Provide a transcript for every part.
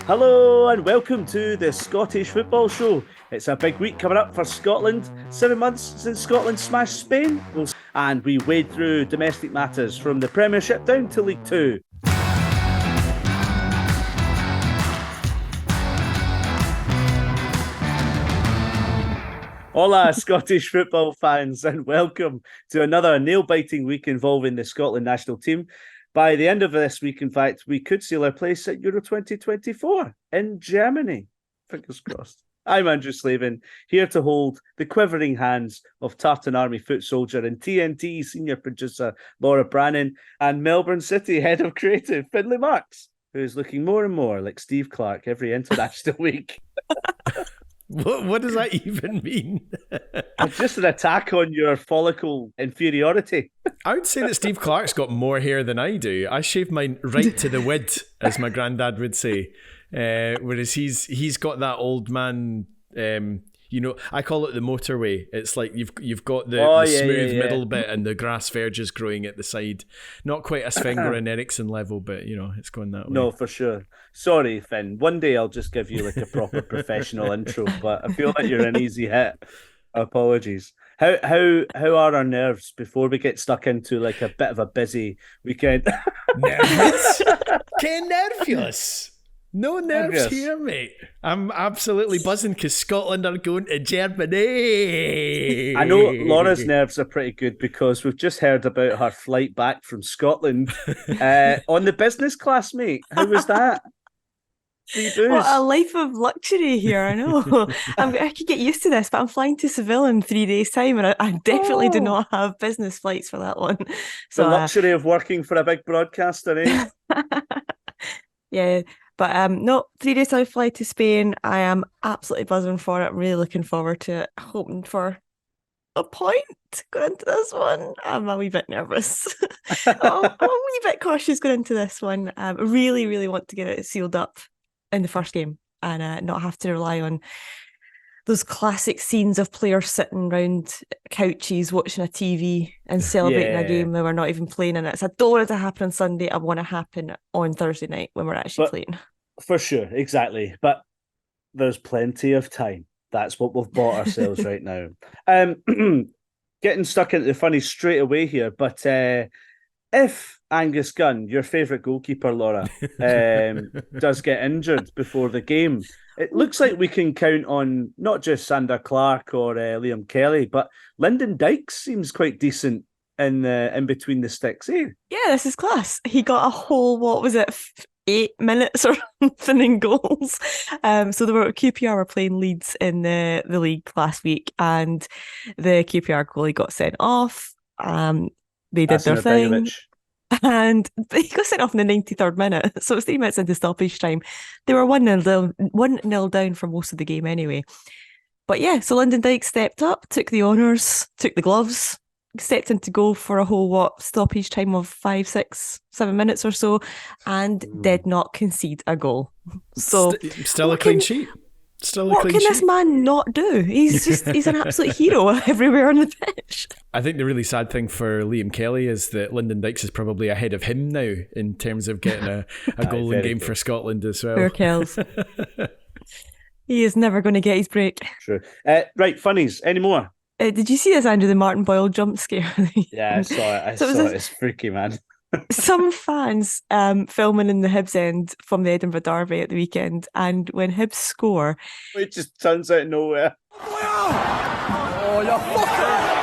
Hello and welcome to the Scottish Football Show. It's a big week coming up for Scotland. 7 months since Scotland smashed Spain. And we wade through domestic matters from the Premiership down to League Two. Hola, Scottish football fans, and welcome to another nail-biting week involving the Scotland national team. By the end of this week, in fact, we could seal our place at Euro 2024 in Germany. Fingers crossed. I'm Andrew Slaven, here to hold the quivering hands of Tartan Army foot soldier and TNT senior producer Laura Brannan and Melbourne City head of creative Findlay Marks, who is looking more and more like Steve Clarke every international week. What does that even mean? It's just an attack on your follicle inferiority. I would say that Steve Clarke's got more hair than I do. I shave mine right to the wid, as my granddad would say. Whereas he's got that old man, I call it the motorway. It's like you've got the smooth middle bit and the grass verges growing at the side. Not quite a Sven and Eriksson level, but it's going that way. No, for sure. Sorry, Finn. One day I'll just give you like a proper professional intro, but I feel like you're an easy hit. Apologies. How are our nerves before we get stuck into like a bit of a busy weekend? Nervous? Que nervios? No nerves here, mate. I'm absolutely buzzing because Scotland are going to Germany. I know Laura's nerves are pretty good because we've just heard about her flight back from Scotland on the business class, mate. How was that? What a life of luxury here, I know. I could get used to this, but I'm flying to Seville in 3 days' time and I definitely do not have business flights for that one. So, the luxury of working for a big broadcaster, eh? Yeah, but no, 3 days time I fly to Spain. I am absolutely buzzing for it. I'm really looking forward to it. Hoping for a point going into this one. I'm a wee bit nervous. I'm a wee bit cautious going into this one. I really, really want to get it sealed up in the first game and not have to rely on those classic scenes of players sitting around couches watching a TV and celebrating a game when we're not even playing in it. So I don't want it to happen on Sunday. I want it to happen on Thursday night when we're actually playing. For sure, exactly. But there's plenty of time. That's what we've bought ourselves right now. Getting stuck into the funny straight away here, but if Angus Gunn, your favourite goalkeeper, Laura, does get injured before the game, it looks like we can count on not just Sander Clarke or Liam Kelly, but Lyndon Dykes seems quite decent in between the sticks, eh? Yeah, this is class. He got a whole, 8 minutes or something in goals. So QPR were playing Leeds in the league last week, and the QPR goalie got sent off. They did their thing. And he got sent off in the 93rd minute. So it's 3 minutes into stoppage time. They were 1-0 down for most of the game anyway. But yeah, so Lyndon Dykes stepped up, took the honours, took the gloves, stepped into goal for a whole stoppage time of 5, 6, 7 minutes or so, and did not concede a goal. So still a clean sheet. What can this man not do? He's an absolute hero everywhere on the pitch. I think the really sad thing for Liam Kelly is that Lyndon Dykes is probably ahead of him now in terms of getting a goal in game for Scotland as well. Poor Kells. He is never going to get his break. True. Right, funnies. Any more? Did you see this, Andrew, the Martin Boyle jump scare? Yeah, I saw it. I saw it. It's freaky, man. Some fans filming in the Hibs end from the Edinburgh Derby at the weekend, and when Hibs score, it just turns out of nowhere. Oh, you fucker!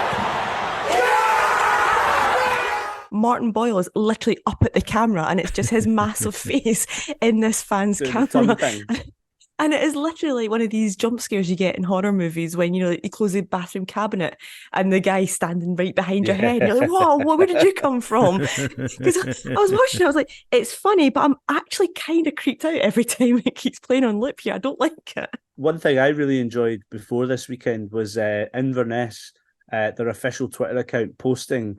Martin Boyle is literally up at the camera, and it's just his massive face in this fan's camera. And it is literally one of these jump scares you get in horror movies when, you close the bathroom cabinet and the guy's standing right behind your head. And you're like, whoa, where did you come from? Because I was watching it, I was like, it's funny, but I'm actually kind of creeped out every time it keeps playing on loop here. I don't like it. One thing I really enjoyed before this weekend was Inverness, their official Twitter account, posting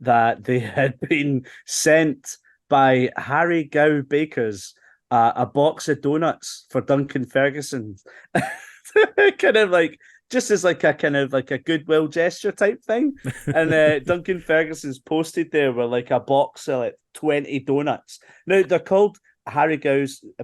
that they had been sent by Harry Gow Bakers a box of donuts for Duncan Ferguson, kind of like just as like a kind of like a goodwill gesture type thing. And Duncan Ferguson's posted there with like a box of like 20 donuts. Now they're called Harry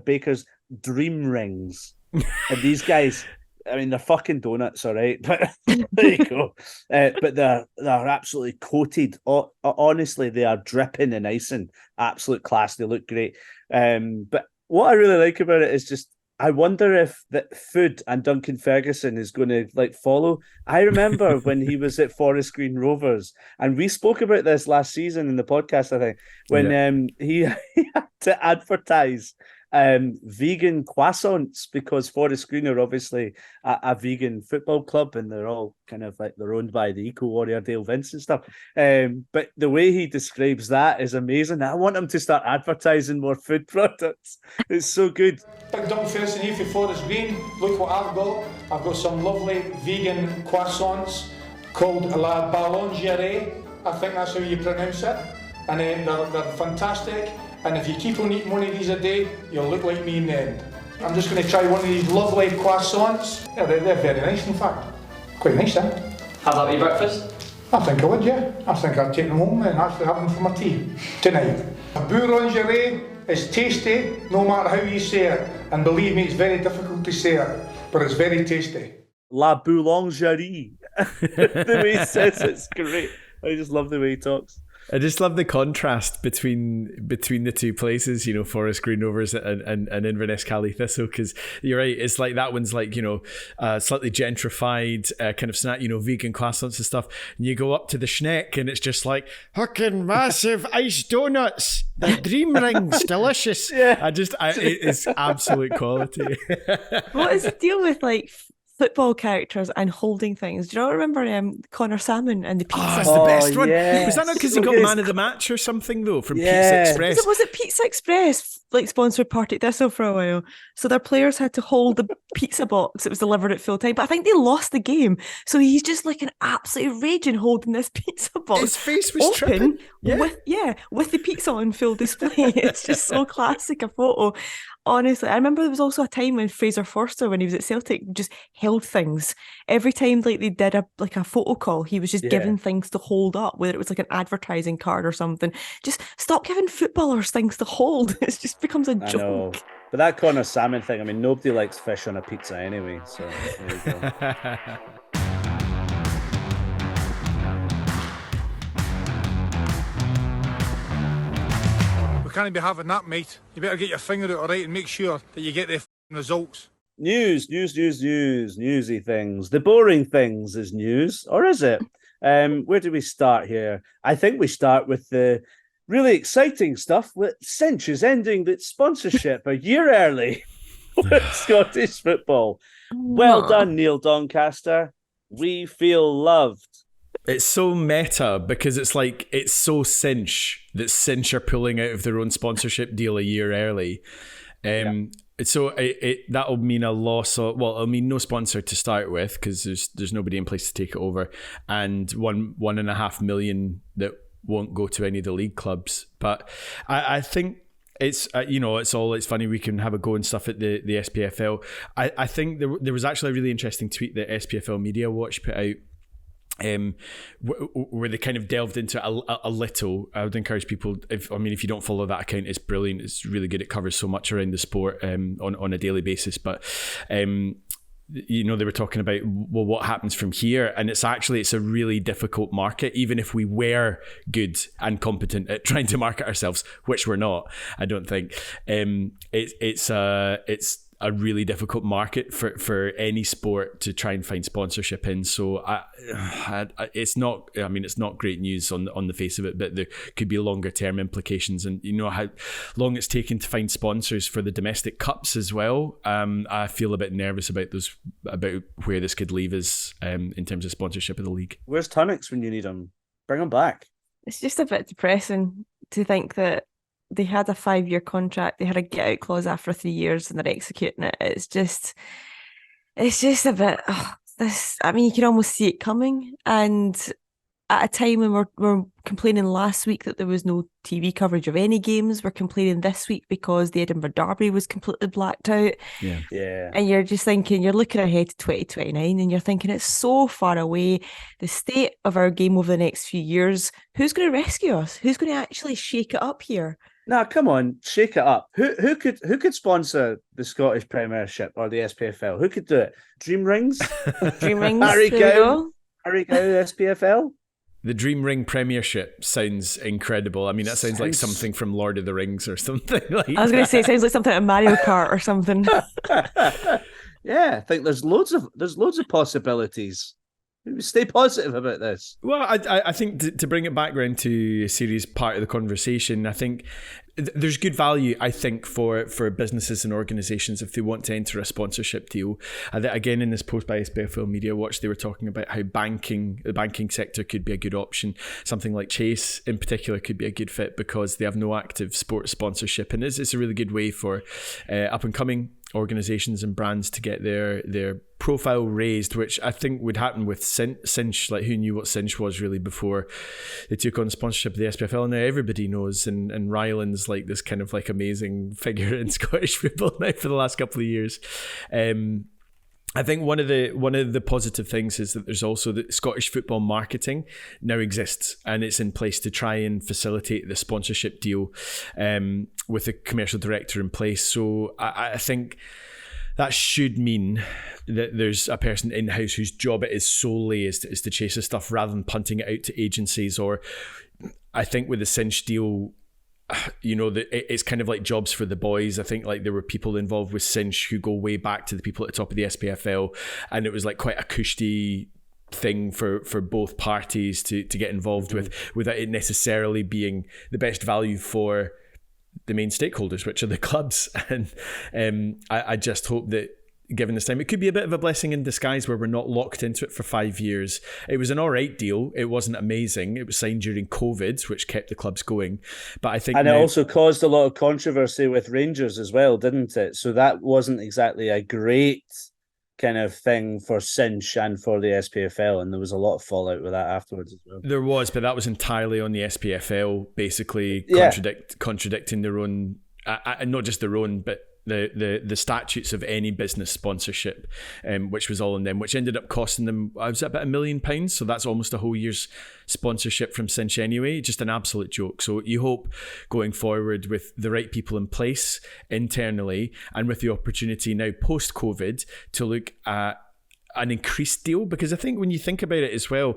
Baker's dream rings. And these guys, I mean, they're fucking donuts, all right? But there you go. But they're absolutely coated. Honestly, they are dripping in icing. Absolute class. They look great. But what I really like about it is just, I wonder if that food and Duncan Ferguson is going to follow. I remember when he was at Forest Green Rovers, and we spoke about this last season in the podcast, I think, when he had to advertise vegan croissants, because Forest Green are obviously a vegan football club, and they're all kind of they're owned by the Eco Warrior Dale Vince and stuff. But the way he describes that is amazing. I want him to start advertising more food products. It's so good. Big Duncan Ferguson here for Forest Green. Look what I've got. I've got some lovely vegan croissants called La Boulangerie. I think that's how you pronounce it. And they're fantastic. And if you keep on eating one of these a day, you'll look like me in the end. I'm just going to try one of these lovely croissants. Yeah, they're very nice, in fact. Quite nice, eh? Have that with your breakfast? I think I would, yeah. I think I'd take them home and actually have them for my tea tonight. A boulangerie is tasty, no matter how you say it. And believe me, it's very difficult to say it, but it's very tasty. La Boulangerie. The way he says it's great. I just love the way he talks. I just love the contrast between the two places, Forest Green Rovers and Inverness Caley Thistle, because you're right, it's like that one's slightly gentrified kind of snack, vegan croissants and stuff, and you go up to the Schneck and it's just like fucking massive iced donuts, the dream rings, delicious. Yeah. It's absolute quality. What is the deal with football characters and holding things? Do you not remember Connor Salmon and the pizza? Oh, it's the best one. Yes. Was that not because he got man of the match or something though from Yeah. Pizza Express? Was it Pizza Express sponsored Partick Thistle for a while? So their players had to hold the pizza box. It was delivered at full time, but I think they lost the game. So he's just an absolute raging holding this pizza box. His face was open tripping. with the pizza on full display. It's just so classic a photo. Honestly, I remember there was also a time when Fraser Forster, when he was at Celtic, just held things. Every time they did a photo call, he was just giving things to hold up, whether it was an advertising card or something. Just stop giving footballers things to hold. It just becomes a joke. Know. But that Connor Salmon thing, I mean, nobody likes fish on a pizza anyway, so there you go. We can't be having that, mate. You better get your finger out, all right, and make sure that you get the results. Newsy things. The boring things is news, or is it? Where do we start here? I think we start with the really exciting stuff. With Cinch is ending its sponsorship a year early with Scottish football. Well done, Neil Doncaster. We feel loved. It's so meta because it's so Cinch that Cinch are pulling out of their own sponsorship deal a year early. So that'll mean a loss of, it'll mean no sponsor to start with because there's nobody in place to take it over, and 1.5 million that won't go to any of the league clubs. But I think it's it's funny, we can have a go and stuff at the SPFL. I think there was actually a really interesting tweet that SPFL Media Watch put out, where they kind of delved into a little. I would encourage people, if you don't follow that account, it's brilliant. It's really good. It covers so much around the sport on a daily basis. But they were talking about what happens from here, and it's a really difficult market. Even if we were good and competent at trying to market ourselves, which we're not, I don't think. It's a really difficult market for any sport to try and find sponsorship in. So it's not great news on the face of it, but there could be longer term implications. And how long it's taken to find sponsors for the domestic cups as well. I feel a bit nervous about where this could leave us in terms of sponsorship of the league. Where's Tunnocks when you need them? Bring them back. It's just a bit depressing to think that they had a 5-year contract, they had a get out clause after 3 years, and they're executing it. It's just a bit. You can almost see it coming. And at a time when we're complaining last week that there was no TV coverage of any games, we're complaining this week because the Edinburgh Derby was completely blacked out. Yeah. And you're just thinking, you're looking ahead to 2029, and you're thinking it's so far away. The state of our game over the next few years, who's going to rescue us? Who's going to actually shake it up here? Now, come on, shake it up. Who could sponsor the Scottish Premiership or the SPFL? Who could do it? Dream Rings? Dream Rings. Harry there we go. SPFL? The Dream Ring Premiership sounds incredible. I mean, that sounds like something from Lord of the Rings or something like I was going to say, it sounds like something at Mario Kart or something. Yeah, I think there's loads of possibilities. Stay positive about this. Well, I think to bring it back around to a serious part of the conversation, I think there's good value, I think, for businesses and organisations if they want to enter a sponsorship deal. Again, in this post by SPFL Media Watch, they were talking about how the banking sector could be a good option. Something like Chase, in particular, could be a good fit because they have no active sports sponsorship, and it's a really good way for up and coming organisations and brands to get their profile raised, which I think would happen with Cinch. Like, who knew what Cinch was really before they took on sponsorship of the SPFL? Now everybody knows, and Ryland's like this kind of like amazing figure in Scottish football now for the last couple of years. I think one of the positive things is that there's also that Scottish football marketing now exists, and it's in place to try and facilitate the sponsorship deal with a commercial director in place. So I think that should mean that there's a person in-house whose job it is solely is to chase this stuff rather than punting it out to agencies. Or I think with the Cinch deal, you know, it's kind of like jobs for the boys. I think like there were people involved with Cinch who go way back to the people at the top of the SPFL, and it was like quite a cushy thing for both parties to get involved with, without it necessarily being the best value for the main stakeholders, which are the clubs. And I just hope that given this time, it could be a bit of a blessing in disguise where we're not locked into it for 5 years. It was an all right deal. It wasn't amazing. It was signed during COVID, which kept the clubs going. But I think it also caused a lot of controversy with Rangers as well, didn't it? So that wasn't exactly a great kind of thing for Cinch and for the SPFL, and there was a lot of fallout with that afterwards as well. There was, but that was entirely on the SPFL, basically contradicting their own, not just their own, but the statutes of any business sponsorship, which was all on them, which ended up costing them, was it about £1 million? So that's almost a whole year's sponsorship from Cinch anyway. Just an absolute joke. So you hope going forward with the right people in place internally, and with the opportunity now post-COVID to look at an increased deal, because I think when you think about it as well,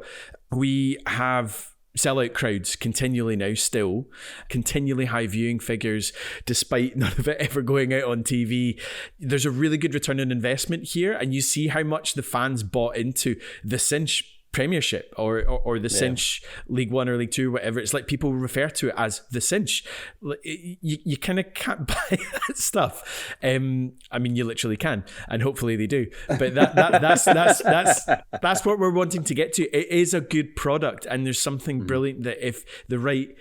we have sellout crowds continually now, still continually high viewing figures despite none of it ever going out on TV. There's a really good return on investment here, and you see how much the fans bought into the Cinch Premiership or the Cinch League One or League Two, whatever. It's like people refer to it as the Cinch. You kind of can't buy that stuff. I mean, you literally can, and hopefully they do. But that's what we're wanting to get to. It is a good product, and there's something brilliant that if the right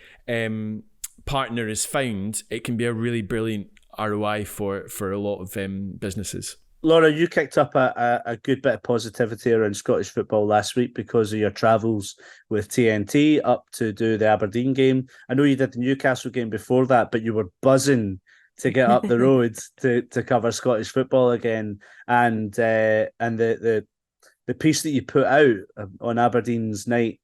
partner is found, it can be a really brilliant ROI for a lot of businesses. Laura, you kicked up a good bit of positivity around Scottish football last week because of your travels with TNT up to do the Aberdeen game. I know you did the Newcastle game before that, but you were buzzing to get up the road to cover Scottish football again. And the piece that you put out on Aberdeen's night,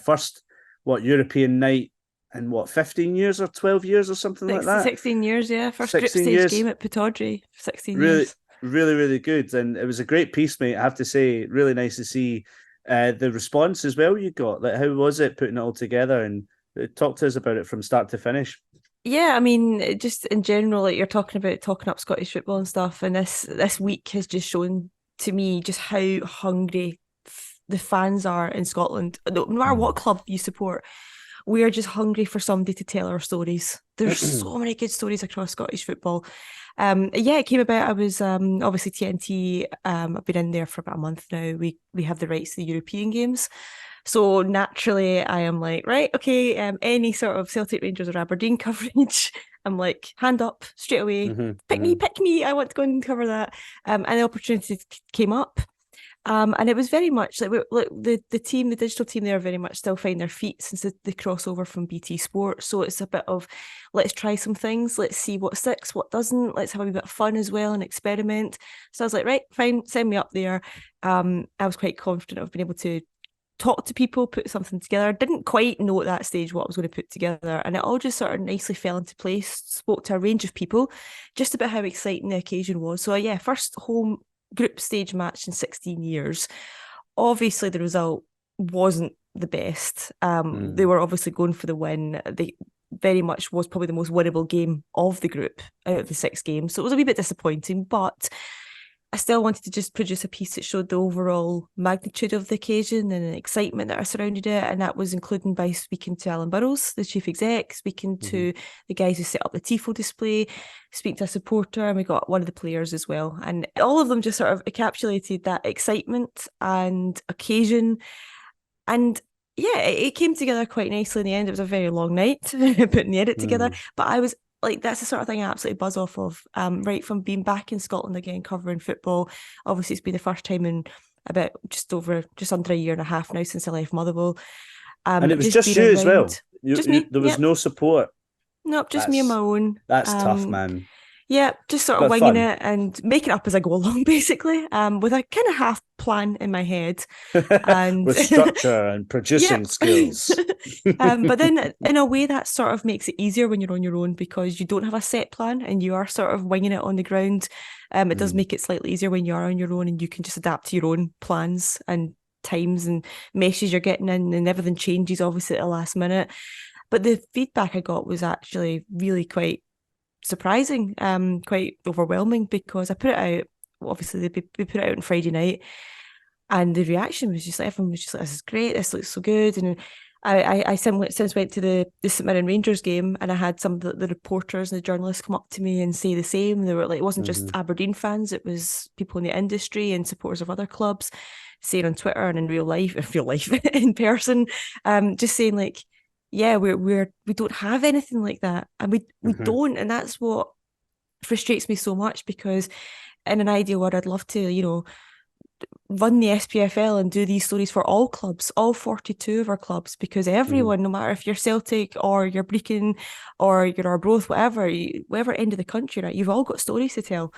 first European night in 15 years or 12 years or something like that? 16 years, yeah. First group stage game at Pittodrie, 16 years. Really, really good. And it was a great piece, mate. I have to say, really nice to see the response as well you got. Like, how was it putting it all together? And talk to us about it from start to finish. Yeah, I mean, just in general, like you're talking about talking up Scottish football and stuff. And this week has just shown to me just how hungry the fans are in Scotland. No matter what club you support, we are just hungry for somebody to tell our stories. There's so many good stories across Scottish football. It came about. I was obviously TNT. I've been in there for about a month now. We have the rights to the European games, so naturally I am like, right, okay. Any sort of Celtic, Rangers, or Aberdeen coverage, I'm like, hand up straight away. Pick me. I want to go and cover that. And the opportunity came up. And it was very much like the team, the digital team, they are very much still finding their feet since the crossover from BT Sports. So it's a bit of, let's try some things, let's see what sticks, what doesn't, let's have a bit of fun as well and experiment. So I was like, right, fine, send me up there. I was quite confident of being able to talk to people, put something together. I didn't quite know at that stage what I was going to put together, and it all just sort of nicely fell into place. Spoke to a range of people just about how exciting the occasion was. So yeah, first home group stage match in 16 years. Obviously the result wasn't the best. They were obviously going for the win. They very much was probably the most winnable game of the group out of the 6 games, so it was a wee bit disappointing, but I still wanted to just produce a piece that showed the overall magnitude of the occasion and the excitement that surrounded it, and that was including by speaking to Alan Burrows, the chief exec, speaking to the guys who set up the TIFO display, speaking to a supporter, and we got one of the players as well, and all of them just sort of encapsulated that excitement and occasion. And yeah, it came together quite nicely in the end. It was a very long night putting the edit together, but I was like, that's the sort of thing I absolutely buzz off of. Right from being back in Scotland again, covering football. Obviously, it's been the first time in about just under a year and a half now since I left Motherwell. And it was just you as well. Just me. There was no support. Nope, just me on my own. That's tough, man. Yeah, just sort of winging it and making it up as I go along, basically, with a kind of half plan in my head. And with structure and producing skills. But then in a way that sort of makes it easier when you're on your own, because you don't have a set plan and you are sort of winging it on the ground. It does make it slightly easier when you are on your own and you can just adapt to your own plans and times and messages you're getting in, and everything changes obviously at the last minute. But the feedback I got was actually really quite surprising, quite overwhelming, because I put it out, obviously we put it out on Friday night, and the reaction was just like, everyone was just like, this is great, this looks so good. And I since went to the St Mirren Rangers game, and I had some of the reporters and the journalists come up to me and say the same. They were like, it wasn't just Aberdeen fans, it was people in the industry and supporters of other clubs saying on Twitter and in real life in person, just saying like, yeah, we don't have anything like that, and we don't, and that's what frustrates me so much, because in an ideal world I'd love to, run the SPFL and do these stories for all clubs, all 42 of our clubs, because everyone, no matter if you're Celtic or you're Brecon or you're Arbroath, whatever end of the country, right, you've all got stories to tell.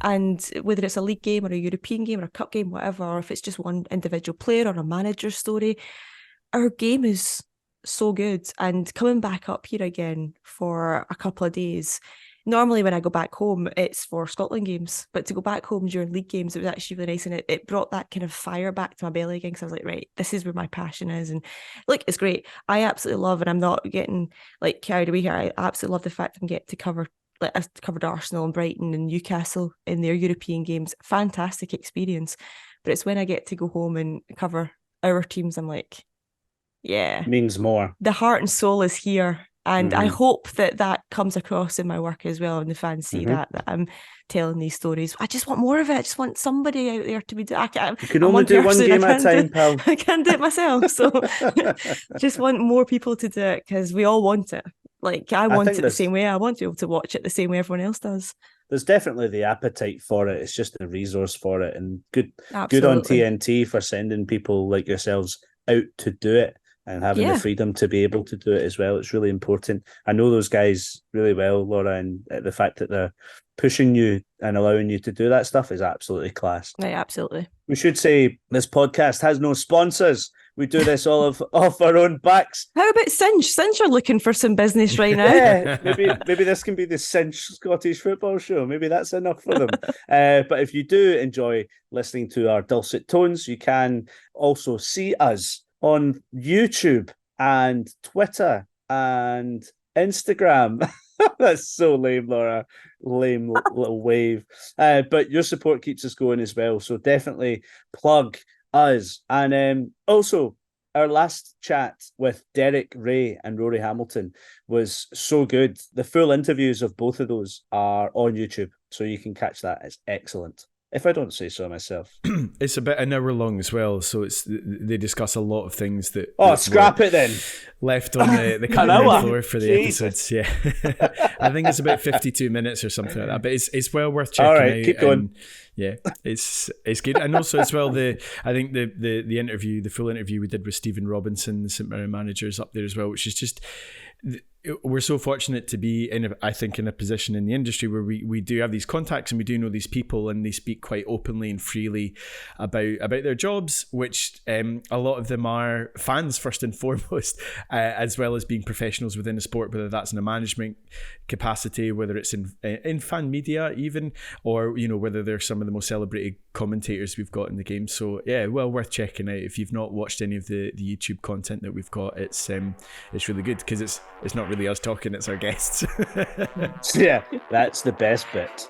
And whether it's a league game or a European game or a cup game, whatever, or if it's just one individual player or a manager story, our game is so good. And coming back up here again for a couple of days, normally when I go back home it's for Scotland games, but to go back home during league games, it was actually really nice, and it brought that kind of fire back to my belly again, because I was like, right, this is where my passion is. And like, it's great. I absolutely love, and I'm not getting like carried away here, I absolutely love the fact I get to cover, like I covered Arsenal and Brighton and Newcastle in their European games. Fantastic experience. But it's when I get to go home and cover our teams, I'm like, yeah, means more. The heart and soul is here, and I hope that comes across in my work as well, and the fans see that I'm telling these stories. I just want more of it. I just want somebody out there to be doing. You can only do one game at a time, pal. I can't do it myself, so just want more people to do it, because we all want it. Like, I want it the same way. I want to be able to watch it the same way everyone else does. There's definitely the appetite for it. It's just the resource for it, and good on TNT for sending people like yourselves out to do it and having the freedom to be able to do it as well. It's really important. I know those guys really well, Laura, and the fact that they're pushing you and allowing you to do that stuff is absolutely class. Right, absolutely. We should say this podcast has no sponsors. We do this all off our own backs. How about Cinch? Cinch are looking for some business right now. Yeah, maybe this can be the Cinch Scottish football show. Maybe that's enough for them. But if you do enjoy listening to our dulcet tones, you can also see us on YouTube and Twitter and Instagram. That's so lame, Laura. Lame little wave. But your support keeps us going as well. So definitely plug us. And also, our last chat with Derek Ray and Rory Hamilton was so good. The full interviews of both of those are on YouTube, so you can catch that. It's excellent, if I don't say so myself. It's about an hour long as well, so they discuss a lot of things that scrap it then. Left on the cutting floor for the episodes. Yeah, I think it's about 52 minutes or something like that. But it's well worth checking out. All right, keep going. Yeah, it's good, and also as well the interview, the full interview we did with Stephen Robinson, the St Mirren manager, is up there as well, which is just we're so fortunate to be in a position in the industry where we do have these contacts and we do know these people, and they speak quite openly and freely about their jobs, which a lot of them are fans first and foremost, as well as being professionals within the sport, whether that's in a management capacity, whether it's in fan media even, or whether they're some of the most celebrated commentators we've got in the game. So yeah, well worth checking out if you've not watched any of the YouTube content that we've got. It's really good because it's not really us talking, it's our guests. Yeah, that's the best bit.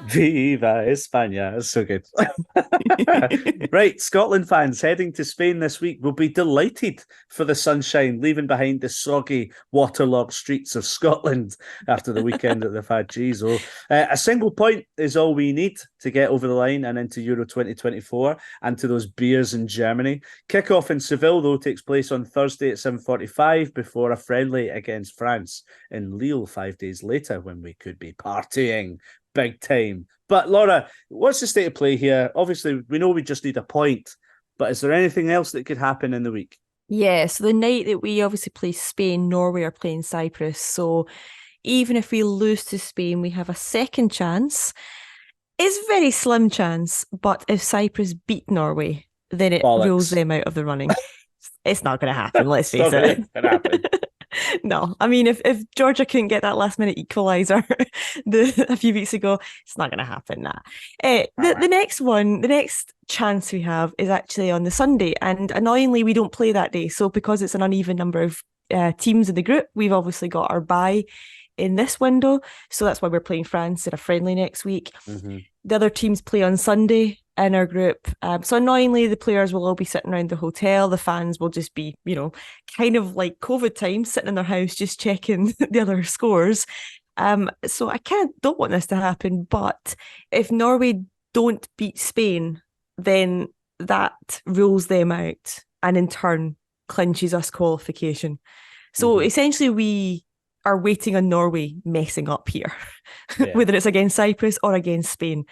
Viva España. It's so good. Right, Scotland fans heading to Spain this week will be delighted for the sunshine, leaving behind the soggy, waterlogged streets of Scotland after the weekend that they've had. Geez, a single point is all we need to get over the line and into Euro 2024 and to those beers in Germany. Kick-off in Seville, though, takes place on Thursday at 7:45 before a friendly against France in Lille 5 days later, when we could be partying big time. But Laura, what's the state of play here? Obviously, we know we just need a point, but is there anything else that could happen in the week? Yeah, so the night that we obviously play Spain, Norway are playing Cyprus. So even if we lose to Spain, we have a second chance. It's a very slim chance, but if Cyprus beat Norway, then it rules them out of the running. It's not going to happen, let's face it. It's going to happen. No, I mean, if Georgia couldn't get that last minute equaliser a few weeks ago, it's not going to happen. The next chance we have is actually on the Sunday, and annoyingly we don't play that day. So because it's an uneven number of teams in the group, we've obviously got our bye in this window. So that's why we're playing France in a friendly next week. Mm-hmm. The other teams play on Sunday in our group. So annoyingly, the players will all be sitting around the hotel. The fans will just be, kind of like COVID times, sitting in their house, just checking the other scores. So I kind of don't want this to happen. But if Norway don't beat Spain, then that rules them out and in turn clinches us qualification. So essentially we are waiting on Norway messing up here, whether it's against Cyprus or against Spain.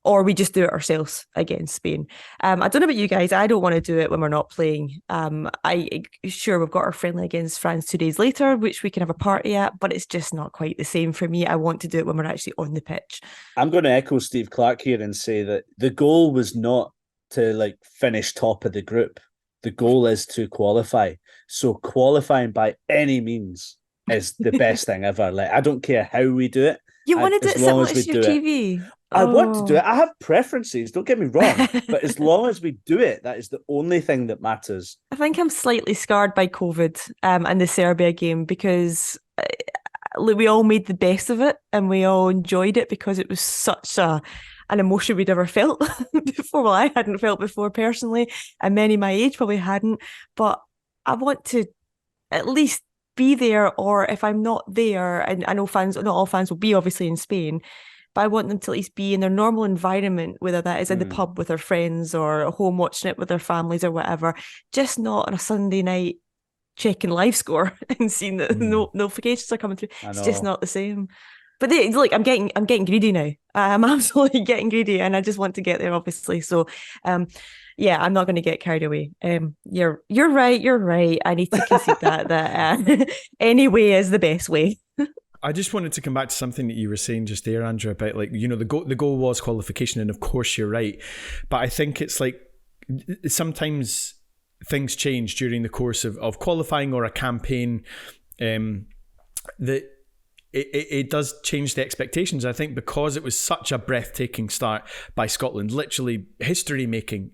Or we just do it ourselves against Spain. I don't know about you guys. I don't want to do it when we're not playing. Sure, we've got our friendly against France 2 days later, which we can have a party at, but it's just not quite the same for me. I want to do it when we're actually on the pitch. I'm going to echo Steve Clarke here and say that the goal was not to finish top of the group. The goal is to qualify. So qualifying by any means is the best thing ever. I don't care how we do it. You wanted it to watch your TV. I want to do it. I have preferences, don't get me wrong. But as long as we do it, that is the only thing that matters. I think I'm slightly scarred by COVID and the Serbia game because we all made the best of it and we all enjoyed it because it was such an emotion we'd ever felt before. Well, I hadn't felt before personally, and many my age probably hadn't. But I want to at least be there, or if I'm not there, and I know not all fans will be obviously in Spain, but I want them to at least be in their normal environment, whether that is in the pub with their friends or at home watching it with their families or whatever, just not on a Sunday night checking live score and seeing that no notifications are coming through. It's just not the same. But I'm getting greedy now. I'm absolutely getting greedy, and I just want to get there, obviously. So, yeah, I'm not going to get carried away. You're right. I need to concede that any way is the best way. I just wanted to come back to something that you were saying just there, Andrew, about the goal was qualification, and of course you're right. But I think it's sometimes things change during the course of qualifying or a campaign. That it does change the expectations. I think because it was such a breathtaking start by Scotland, literally history making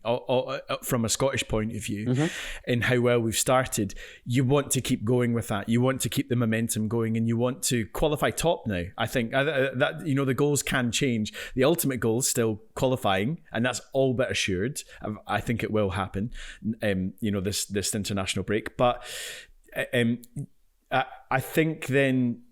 from a Scottish point of view, in how well we've started, you want to keep going with that. You want to keep the momentum going, and you want to qualify top now. I think that the goals can change. The ultimate goal is still qualifying, and that's all but assured. I think it will happen. This international break, but I think then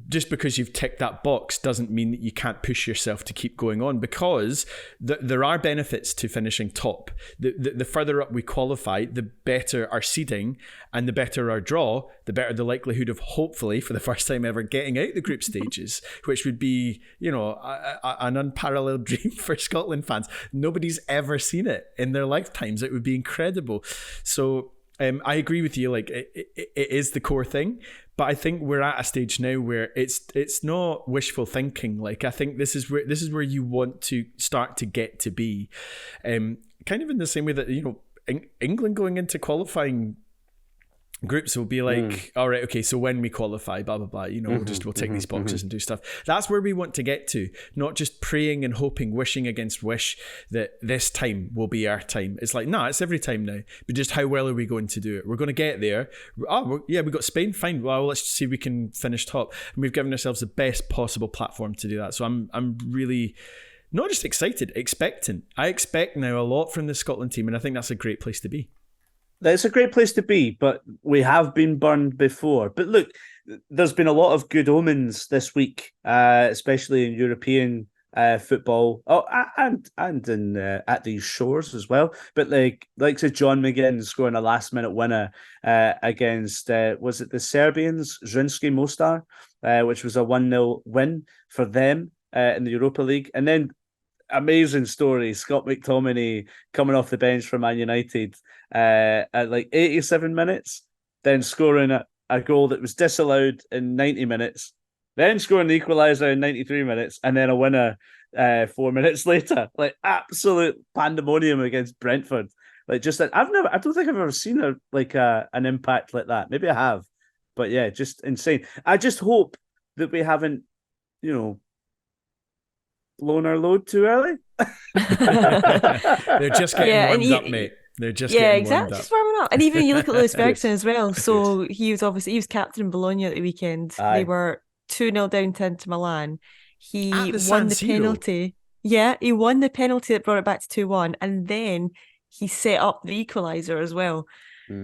just because you've ticked that box doesn't mean that you can't push yourself to keep going on, because there are benefits to finishing top. The further up we qualify, the better our seeding, and the better our draw, the better the likelihood of hopefully for the first time ever getting out the group stages, which would be, an unparalleled dream for Scotland fans. Nobody's ever seen it in their lifetimes. It would be incredible. So I agree with you. Like it is the core thing. But I think we're at a stage now where it's not wishful thinking. Like, I think this is where you want to start to get to be, kind of in the same way that England going into qualifying groups will be like, all right, okay, so when we qualify, blah blah blah, we'll tick these boxes and do stuff. That's where we want to get to, not just praying and hoping, wishing against wish that this time will be our time. It's like, nah, it's every time now, but just how well are we going to do it? We're going to get there. We got Spain, fine, well, let's see if we can finish top, and we've given ourselves the best possible platform to do that. So I'm really not just excited, expectant. I expect now a lot from the Scotland team, and I think that's a great place to be. It's a great place to be, but we have been burned before. But look, there's been a lot of good omens this week, especially in European football. Oh, and in at these shores as well. But like John McGinn scoring a last-minute winner against was it the Serbians, Zrinski Mostar, which was a 1-0 win for them in the Europa League, and then. Amazing story. Scott McTominay coming off the bench for Man United at like 87 minutes, then scoring a goal that was disallowed in 90 minutes, then scoring the equaliser in 93 minutes, and then a winner 4 minutes later. Like absolute pandemonium against Brentford. Like just that, I don't think I've ever seen an impact like that. Maybe I have, but yeah, just insane. I just hope that we haven't, blown our load too early. They're just getting warmed up, mate. They're just getting warmed up. Just warming up. And even you look at Lewis Ferguson as well. So he was captain in Bologna at the weekend. Aye. They were 2-0 down to Inter Milan. He won the penalty. Yeah, he won the penalty that brought it back to 2-1, and then he set up the equaliser as well.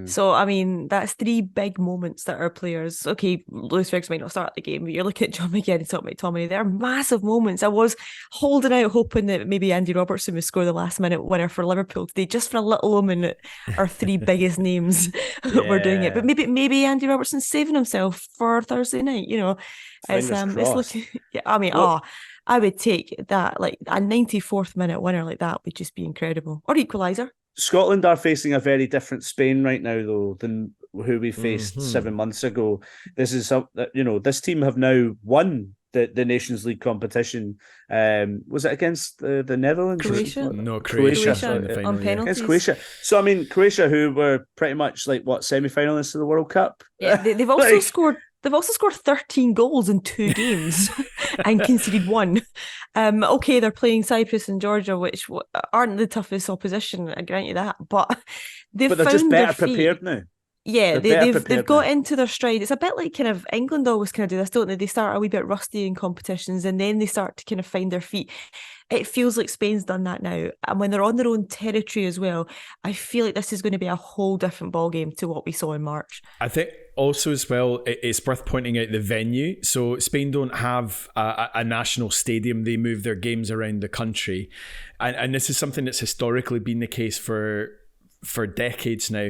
So, I mean, that's 3 big moments that our players... Okay, Lewis Ferguson might not start the game, but you're looking at John McGinn and talking about Tommy. They're massive moments. I was holding out, hoping that maybe Andy Robertson would score the last-minute winner for Liverpool today, just for a little omen that our 3 biggest names were doing it. But maybe Andy Robertson's saving himself for Thursday night, It's looking... Yeah, I mean, I would take that, like a 94th minute winner like that would just be incredible. Or equaliser. Scotland are facing a very different Spain right now, though, than who we faced 7 months ago. This is this team have now won the Nations League competition. Was it against the Netherlands? Croatia? No, Croatia on penalties. Against Croatia. So I mean, Croatia, who were pretty much like semi-finalists of the World Cup. Yeah, they've also scored. They've also scored 13 goals in 2 games and conceded 1. Okay, they're playing Cyprus and Georgia, which aren't the toughest opposition, I grant you that. But they're just better prepared now. Yeah, they've got into their stride. It's a bit like kind of England always kind of do this, don't they? They start a wee bit rusty in competitions and then they start to kind of find their feet. It feels like Spain's done that now. And when they're on their own territory as well, I feel like this is going to be a whole different ballgame to what we saw in March. I think also as well, it's worth pointing out the venue. So Spain don't have a national stadium. They move their games around the country. And this is something that's historically been the case for decades now.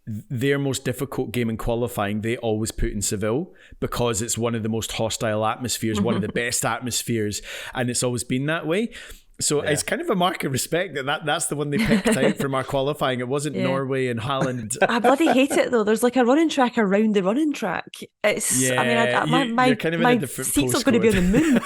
Their most difficult game in qualifying, they always put in Seville because it's one of the most hostile atmospheres, one of the best atmospheres, and it's always been that way. So it's kind of a mark of respect that's the one they picked out from our qualifying. It wasn't Norway and Holland. I bloody hate it though. There's like a running track around the running track. It's my kind of my seats are going to be on the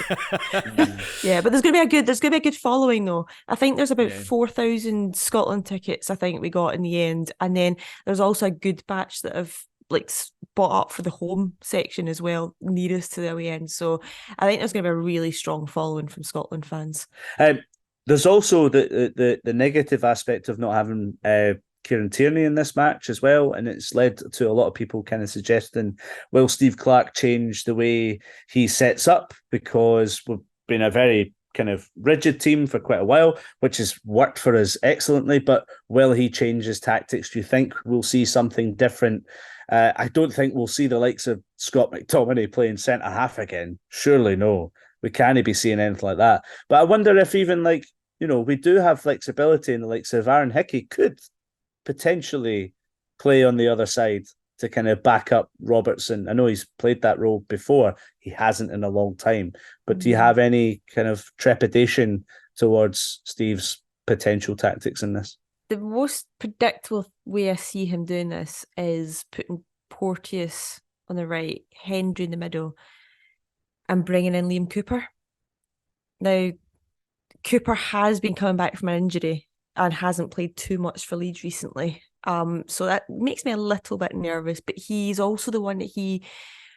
moon. Yeah, but there's going to be a good following though. I think there's about 4,000 Scotland tickets. I think we got in the end, and then there's also a good batch that have like bought up for the home section as well, nearest to the away end. So I think there's going to be a really strong following from Scotland fans. There's also the negative aspect of not having Keiran Tierney in this match as well, and it's led to a lot of people kind of suggesting, will Steve Clarke change the way he sets up, because we've been a very kind of rigid team for quite a while, which has worked for us excellently. But will he change his tactics? Do you think we'll see something different? I don't think we'll see the likes of Scott McTominay playing centre half again. Surely no. We can't be seeing anything like that. But I wonder if even we do have flexibility, and the likes of Aaron Hickey could potentially play on the other side to kind of back up Robertson. I know he's played that role before. He hasn't in a long time. But do you have any kind of trepidation towards Steve's potential tactics in this? The most predictable way I see him doing this is putting Porteous on the right, Hendry in the middle, and bringing in Liam Cooper. Now, Cooper has been coming back from an injury and hasn't played too much for Leeds recently. So that makes me a little bit nervous, but he's also the one that he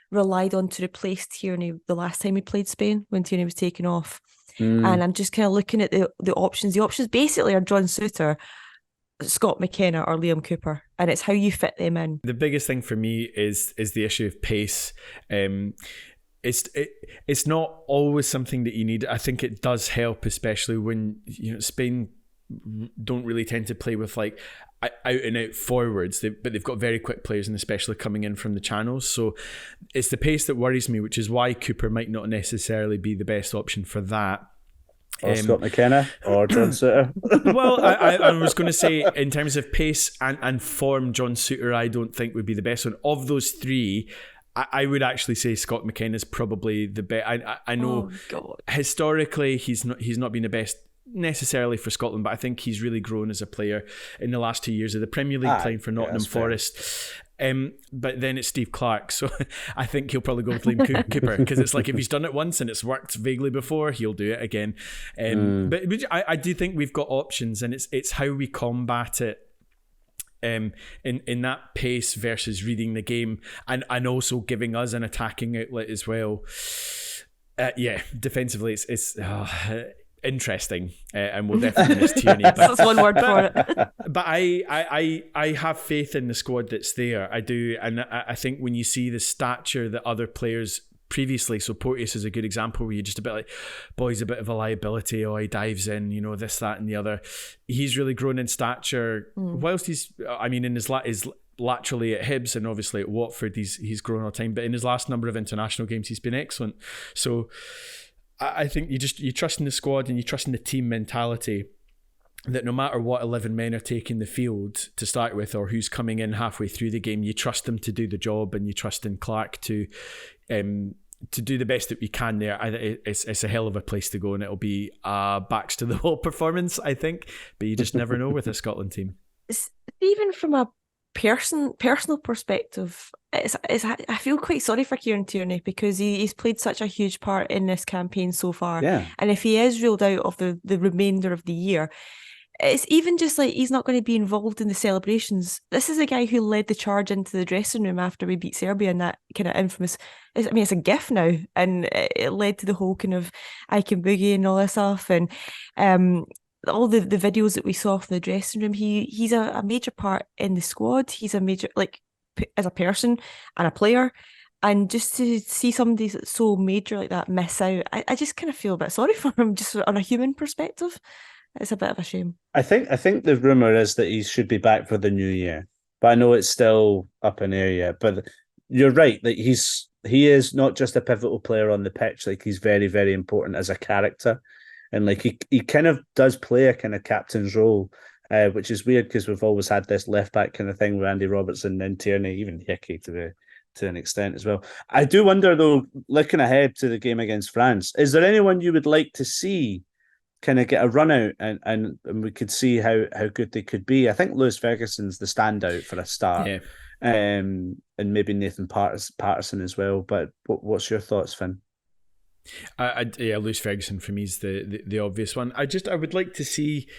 relied on to replace Tierney the last time he played Spain when Tierney was taken off. And I'm just kind of looking at the options. The options basically are John Souttar, Scott McKenna, or Liam Cooper, and it's how you fit them in. The biggest thing for me is the issue of pace. It's not always something that you need. I think it does help, especially when Spain don't really tend to play with like out and out forwards, but they've got very quick players, and especially coming in from the channels. So it's the pace that worries me, which is why Cooper might not necessarily be the best option for that. Or Scott McKenna or John Souttar. Well, I was going to say, in terms of pace and form, John Souttar I don't think would be the best one. Of those three, I would actually say Scott McKenna is probably the best. I know historically he's not been the best necessarily for Scotland, but I think he's really grown as a player in the last 2 years of the Premier League, playing for Nottingham Forest. But then it's Steve Clarke, so I think he'll probably go with Liam Cooper, because it's like, if he's done it once and it's worked vaguely before, he'll do it again. But I do think we've got options, and it's how we combat it. In that pace versus reading the game, and also giving us an attacking outlet as well. Defensively it's interesting, and we'll definitely miss Tierney. That's one word for it. But I have faith in the squad that's there. I do, and I think when you see the stature that other players previously, so Porteous is a good example where you're just a bit like, boy, he's a bit of a liability, he dives in, this, that and the other. He's really grown in stature, whilst he's, in his laterally at Hibs and obviously at Watford, he's grown all the time, but in his last number of international games he's been excellent. So I think you trust in the squad, and you trust in the team mentality that no matter what 11 men are taking the field to start with, or who's coming in halfway through the game, you trust them to do the job, and you trust in Clarke to do the best that we can there. It's a hell of a place to go, and it'll be a backs to the wall performance, I think, but you just never know with a Scotland team. Even from a personal perspective, I feel quite sorry for Keiran Tierney, because he's played such a huge part in this campaign so far. Yeah. And if he is ruled out of the remainder of the year, it's even just like he's not going to be involved in the celebrations. This is a guy who led the charge into the dressing room after we beat Serbia in that kind of infamous, it's a gif now, and it led to the whole kind of I Can Boogie and all this stuff, and all the videos that we saw from the dressing room. He's a major part in the squad. He's a major, as a person and a player. And just to see somebody that's so major like that miss out, I just kind of feel a bit sorry for him, just on a human perspective. It's a bit of a shame. I think the rumour is that he should be back for the new year, but I know it's still up in air yet. But you're right, that he is not just a pivotal player on the pitch, he's very, very important as a character. And he kind of does play a kind of captain's role, which is weird, because we've always had this left back kind of thing with Andy Robertson and Tierney, even Hickey to an extent as well. I do wonder though, looking ahead to the game against France, is there anyone you would like to see kind of get a run out and we could see how good they could be? I think Lewis Ferguson's the standout for a start. Yeah. And maybe Nathan Patterson as well. But what's your thoughts, Finn? Lewis Ferguson for me is the obvious one. I would like to see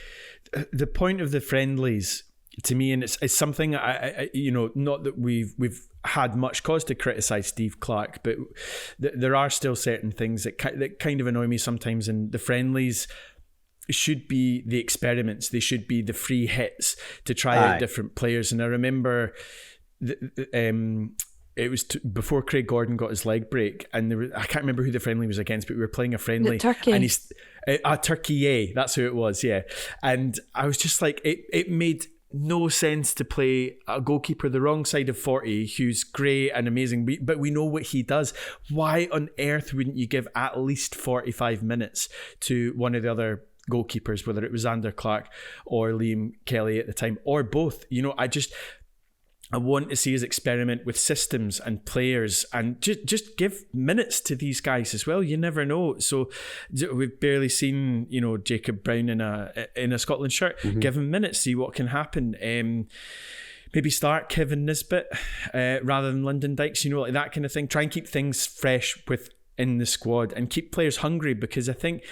the point of the friendlies, to me, and it's something I not that we've had much cause to criticise Steve Clarke, but there are still certain things that kind of annoy me sometimes, and the friendlies should be the experiments. They should be the free hits to try out different players. And I remember it was before Craig Gordon got his leg break, and I can't remember who the friendly was against, but we were playing a friendly. Turkey. And he's Turkey, yeah, that's who it was, yeah. And I was just like, it made no sense to play a goalkeeper the wrong side of 40 who's great and amazing, but we know what he does. Why on earth wouldn't you give at least 45 minutes to one of the other goalkeepers, whether it was Andrew Clarke or Liam Kelly at the time, or both? I want to see us experiment with systems and players, and just give minutes to these guys as well. You never know. So we've barely seen, Jacob Brown in a Scotland shirt. Mm-hmm. Give him minutes, see what can happen. Maybe start Kevin Nisbet rather than Lyndon Dykes, like that kind of thing. Try and keep things fresh within the squad and keep players hungry, because I think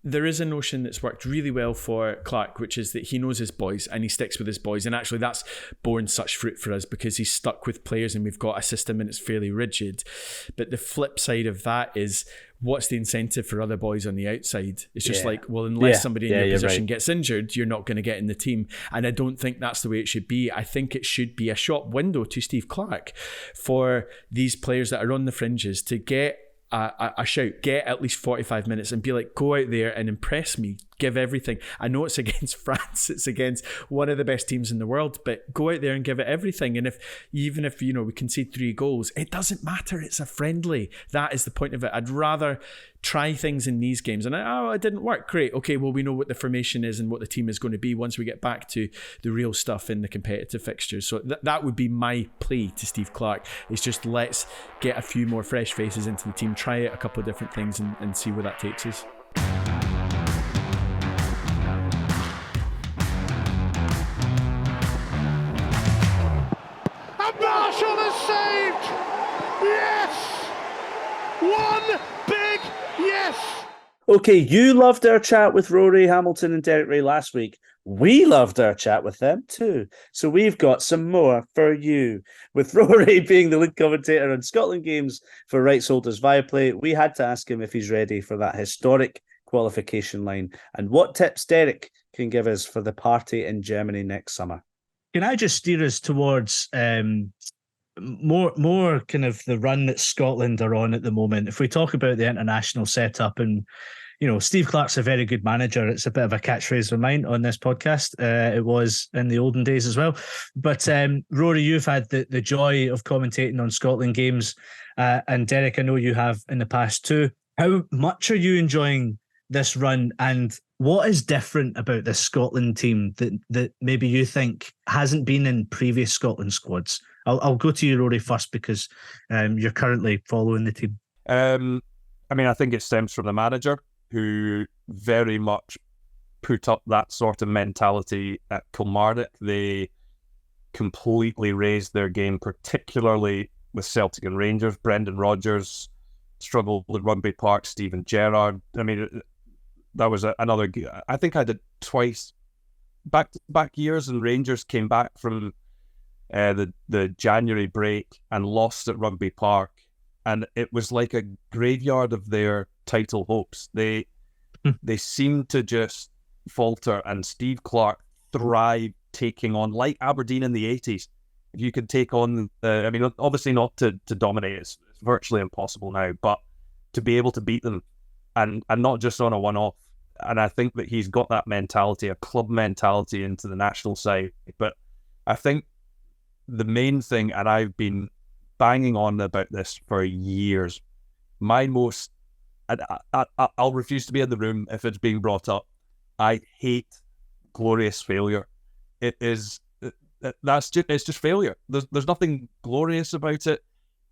there is a notion that's worked really well for Clarke, which is that he knows his boys and he sticks with his boys. And actually that's borne such fruit for us because he's stuck with players and we've got a system and it's fairly rigid. But the flip side of that is, what's the incentive for other boys on the outside? It's just unless somebody in your position gets injured, you're not going to get in the team. And I don't think that's the way it should be. I think it should be a shop window to Steve Clarke for these players that are on the fringes to get a shout, get at least 45 minutes and be like, go out there and impress me, give everything. I know it's against France, it's against one of the best teams in the world, but go out there and give it everything. And even if we concede 3 goals, it doesn't matter, it's a friendly. That is the point of it. I'd rather try things in these games and it didn't work, great, okay, well, we know what the formation is and what the team is going to be once we get back to the real stuff in the competitive fixtures. So that would be my plea to Steve Clarke, is just let's get a few more fresh faces into the team, try out a couple of different things and see where that takes us. Marshall is saved! Yes! One big yes! Okay, you loved our chat with Rory Hamilton and Derek Ray last week. We loved our chat with them too. So we've got some more for you. With Rory being the lead commentator on Scotland games for rights holders Viaplay, we had to ask him if he's ready for that historic qualification line and what tips Derek can give us for the party in Germany next summer. Can I just steer us towards more kind of the run that Scotland are on at the moment? If we talk about the international setup, and Steve Clarke's a very good manager. It's a bit of a catchphrase of mine on this podcast. It was in the olden days as well. But Rory, you've had the joy of commentating on Scotland games, and Derek, I know you have in the past too. How much are you enjoying this run, and what is different about this Scotland team that maybe you think hasn't been in previous Scotland squads? I'll go to you, Rory, first, because you're currently following the team. I think it stems from the manager, who very much put up that sort of mentality at Kilmarnock. They completely raised their game, particularly with Celtic and Rangers. Brendan Rodgers struggled with Rugby Park, Stephen Gerrard. That was another. I think I did twice back years, and Rangers came back from the January break and lost at Rugby Park, and it was like a graveyard of their title hopes. They seemed to just falter, and Steve Clarke thrived taking on, like Aberdeen in the 80s. If you could take on obviously not to dominate, it's virtually impossible now, but to be able to beat them. And not just on a one-off. And I think that he's got that mentality, a club mentality, into the national side. But I think the main thing, and I've been banging on about this for years, I'll refuse to be in the room if it's being brought up. I hate glorious failure. It's just failure. There's nothing glorious about it.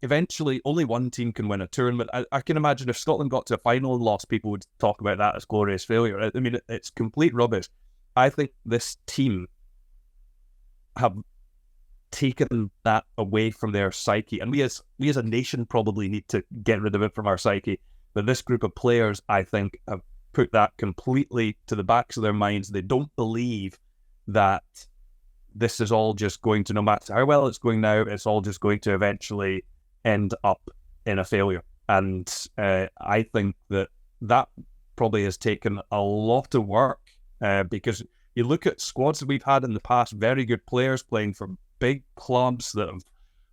Eventually, only one team can win a tournament. I can imagine if Scotland got to a final and lost, people would talk about that as glorious failure. It's complete rubbish. I think this team have taken that away from their psyche, and we as a nation probably need to get rid of it from our psyche. But this group of players, I think, have put that completely to the backs of their minds. They don't believe that this is all just going to, no matter how well it's going now, it's all just going to eventually end up in a failure. And I think that probably has taken a lot of work, because you look at squads that we've had in the past, very good players playing for big clubs that have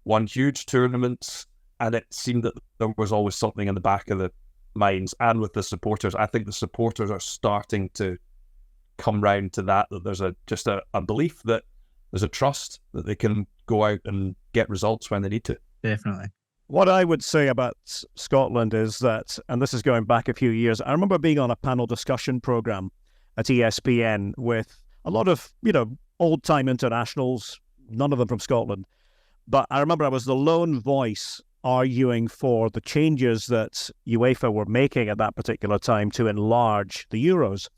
won huge tournaments, and it seemed that there was always something in the back of the minds. And with the supporters, I think the supporters are starting to come round to that there's just a belief that there's a trust that they can go out and get results when they need to. Definitely. What I would say about Scotland is that, and this is going back a few years, I remember being on a panel discussion program at ESPN with a lot of, old-time internationals, none of them from Scotland. But I remember I was the lone voice arguing for the changes that UEFA were making at that particular time to enlarge the Euros.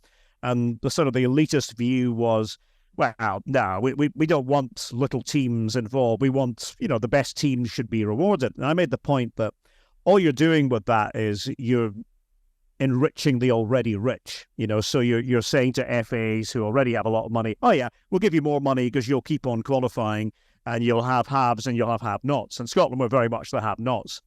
And the sort of the elitist view was, well, no, we don't want little teams involved. We want, the best teams should be rewarded. And I made the point that all you're doing with that is you're enriching the already rich, so you're saying to FAs who already have a lot of money, oh yeah, we'll give you more money because you'll keep on qualifying and you'll have haves and you'll have have-nots. And Scotland were very much the have-nots.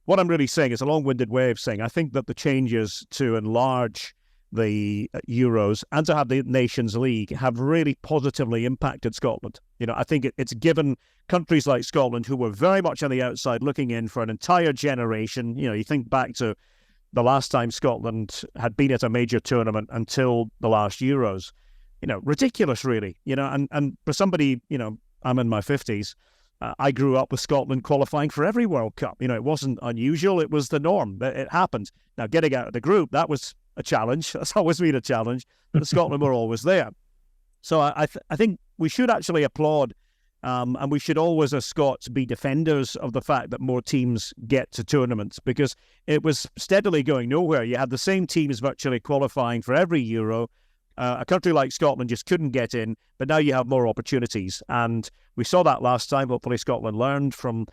What I'm really saying is a long-winded way of saying I think that the changes to enlarge the Euros and to have the Nations League have really positively impacted Scotland. I think it's given countries like Scotland, who were very much on the outside looking in for an entire generation. You think back to the last time Scotland had been at a major tournament until the last Euros. Ridiculous, really. And for somebody, I'm in my 50s. I grew up with Scotland qualifying for every World Cup. It wasn't unusual. It was the norm. It happened. Now, getting out of the group, that was a challenge. That's always been a challenge. But Scotland were always there. So I think we should actually applaud, and we should always, as Scots, be defenders of the fact that more teams get to tournaments, because it was steadily going nowhere. You had the same teams virtually qualifying for every Euro. A country like Scotland just couldn't get in, but now you have more opportunities. And we saw that last time. Hopefully Scotland learned from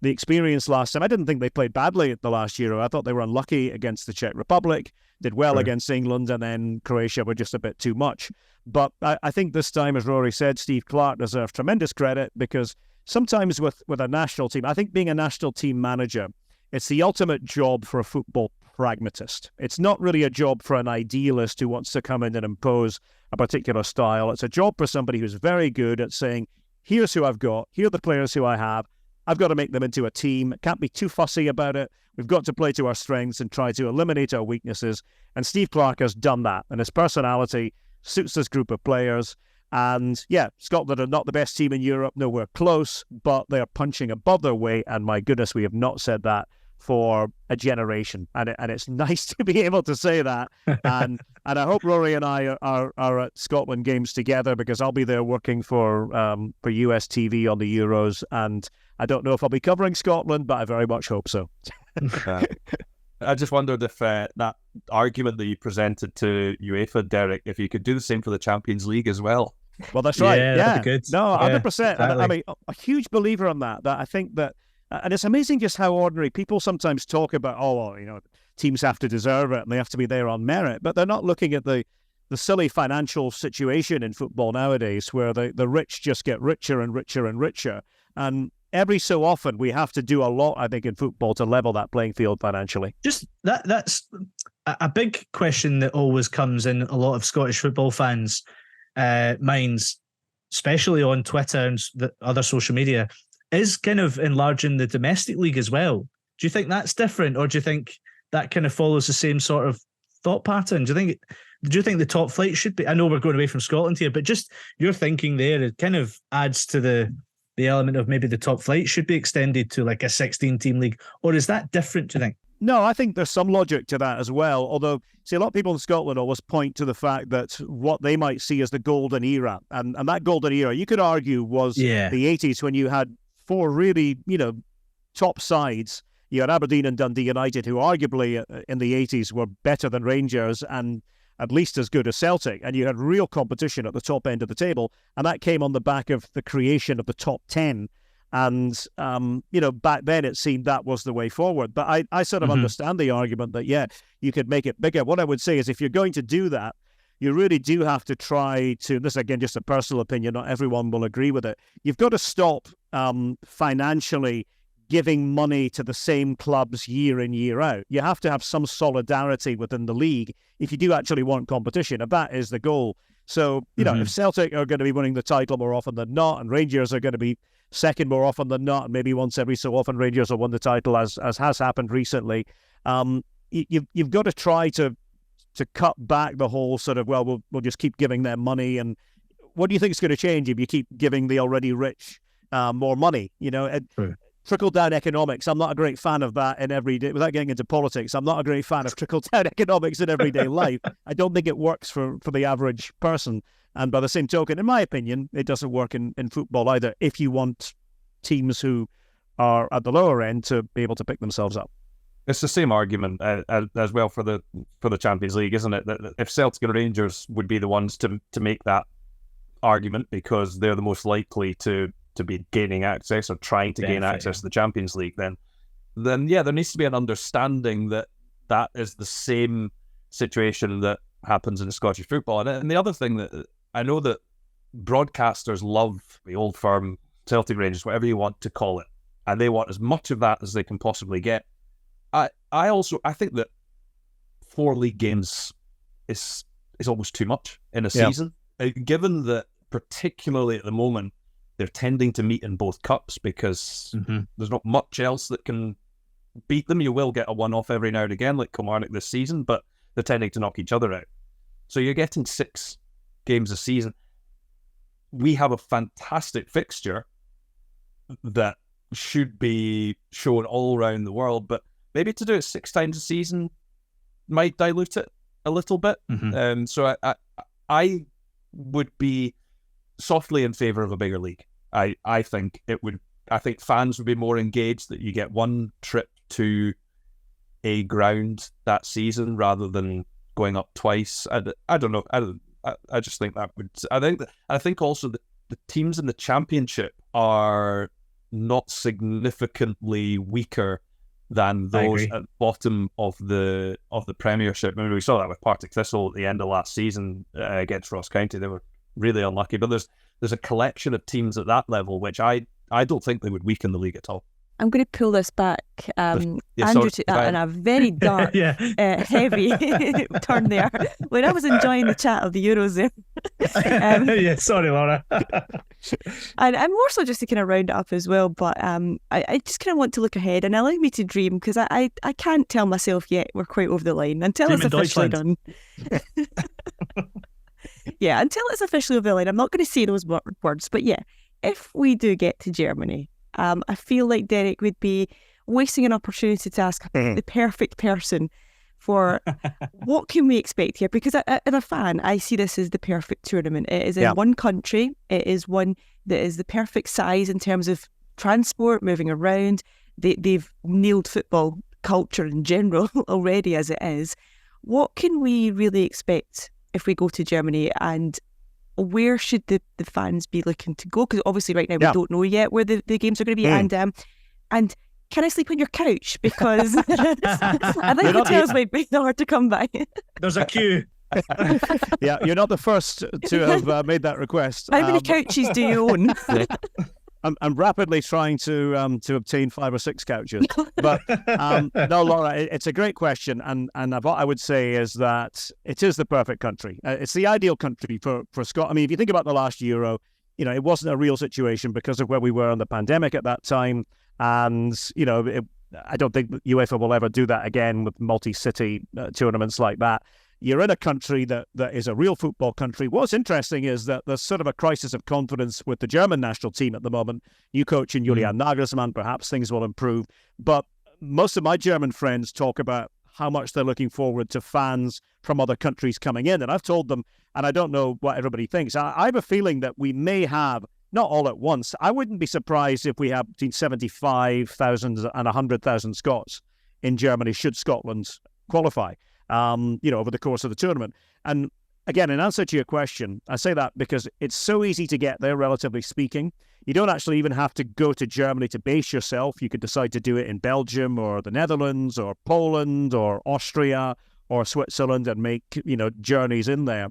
the experience last time. I didn't think they played badly at the last Euro. I thought they were unlucky against the Czech Republic, did well against England, and then Croatia were just a bit too much. But I think this time, as Rory said, Steve Clarke deserves tremendous credit, because sometimes with a national team, I think being a national team manager, it's the ultimate job for a football pragmatist. It's not really a job for an idealist who wants to come in and impose a particular style. It's a job for somebody who's very good at saying, here's who I've got, here are the players who I have, I've got to make them into a team, can't be too fussy about it, we've got to play to our strengths and try to eliminate our weaknesses. And Steve Clarke has done that, and his personality suits this group of players. And yeah, Scotland are not the best team in Europe, nowhere close, but they're punching above their weight, and my goodness, we have not said that for a generation, and it's nice to be able to say that. And I hope Rory and I are at Scotland games together, because I'll be there working for US TV on the Euros, and I don't know if I'll be covering Scotland, but I very much hope so. I just wondered if that argument that you presented to UEFA, Derek, if you could do the same for the Champions League as well. Well, that's right. Yeah, that'd be good. No, 100%. Exactly. I mean, a huge believer on that. That I think that. And it's amazing just how ordinary people sometimes talk about, teams have to deserve it and they have to be there on merit, but they're not looking at the silly financial situation in football nowadays, where the rich just get richer and richer and richer. And every so often we have to do a lot, I think, in football to level that playing field financially. Just that's a big question that always comes in a lot of Scottish football fans' minds, especially on Twitter and the other social media, is kind of enlarging the domestic league as well. Do you think that's different, or do you think that kind of follows the same sort of thought pattern? Do you think the top flight should be? I know we're going away from Scotland here, but just your thinking there, it kind of adds to the element of maybe the top flight should be extended to like a 16-team league, or is that different, do you think? No, I think there's some logic to that as well. Although, see, a lot of people in Scotland always point to the fact that what they might see as the golden era, and that golden era, you could argue, was the 80s, when you had four really, top sides. You had Aberdeen and Dundee United, who arguably in the 80s were better than Rangers and at least as good as Celtic. And you had real competition at the top end of the table. And that came on the back of the creation of the top 10. And, back then it seemed that was the way forward. But I sort of understand the argument that, you could make it bigger. What I would say is, if you're going to do that, you really do have to try to, this again, just a personal opinion, not everyone will agree with it. You've got to stop financially giving money to the same clubs year in, year out. You have to have some solidarity within the league if you do actually want competition. And that is the goal. So, if Celtic are going to be winning the title more often than not, and Rangers are going to be second more often than not, and maybe once every so often Rangers will win the title, as has happened recently, you've got to try to cut back the whole sort of, we'll just keep giving them money. And what do you think is going to change if you keep giving the already rich more money? Trickle-down economics, I'm not a great fan of that in everyday, without getting into politics, I'm not a great fan of trickle-down economics in everyday life. I don't think it works for the average person. And by the same token, in my opinion, it doesn't work in football either, if you want teams who are at the lower end to be able to pick themselves up. It's the same argument as well for the Champions League, isn't it? That if Celtic and Rangers would be the ones to make that argument, because they're the most likely to be gaining access or trying to gain access to the Champions League, then yeah, there needs to be an understanding that is the same situation that happens in Scottish football. And the other thing that I know that broadcasters love, the old firm, Celtic, Rangers, whatever you want to call it, and they want as much of that as they can possibly get. I think that 4 league games is almost too much in a season, given that particularly at the moment they're tending to meet in both cups, because there's not much else that can beat them. You will get a one-off every now and again, like Kilmarnock this season, but they're tending to knock each other out. So you're getting 6 games a season. We have a fantastic fixture that should be shown all around the world, but maybe to do it 6 times a season might dilute it a little bit. So I would be softly in favour of a bigger league. I think it would. I think fans would be more engaged that you get one trip to a ground that season rather than going up twice. I don't know. I just think that would. I think also that the teams in the Championship are not significantly weaker than those at the bottom of the Premiership. I mean, we saw that with Partick Thistle at the end of last season against Ross County. They were really unlucky, but there's a collection of teams at that level which I don't think they would weaken the league at all. I'm going to pull this back. Andrew took that in a very dark, heavy turn there. When I was enjoying the chat of the Euros there. Sorry, Laura. And more so just to kind of round it up as well, but I just kind of want to look ahead and allow me to dream, because I can't tell myself yet we're quite over the line until it's officially done. Yeah, until it's officially over the line. I'm not going to say those words, but yeah, if we do get to Germany, I feel like Derek would be wasting an opportunity to ask the perfect person for what can we expect here? Because as a fan, I see this as the perfect tournament. It is in one country. It is one that is the perfect size in terms of transport, moving around. They've nailed football culture in general already as it is. What can we really expect if we go to Germany, and where should the fans be looking to go? Because obviously right now we don't know yet where the games are going to be. And can I sleep on your couch? Because I think hotels might be hard to come by. There's a queue. Yeah, you're not the first to have made that request. How many couches do you own? I'm rapidly trying to obtain 5 or 6 couches, but no, Laura, it's a great question, and what I would say is that it is the perfect country. It's the ideal country for Scotland. I mean, if you think about the last Euro, it wasn't a real situation because of where we were in the pandemic at that time, and I don't think UEFA will ever do that again with multi-city tournaments like that. You're in a country that is a real football country. What's interesting is that there's sort of a crisis of confidence with the German national team at the moment. New coach in Julian Nagelsmann, perhaps things will improve. But most of my German friends talk about how much they're looking forward to fans from other countries coming in. And I've told them, and I don't know what everybody thinks, I have a feeling that we may have, not all at once, I wouldn't be surprised if we have between 75,000 and 100,000 Scots in Germany should Scotland qualify. Over the course of the tournament. And again, in answer to your question, I say that because it's so easy to get there, relatively speaking. You don't actually even have to go to Germany to base yourself. You could decide to do it in Belgium or the Netherlands or Poland or Austria or Switzerland and make, journeys in there.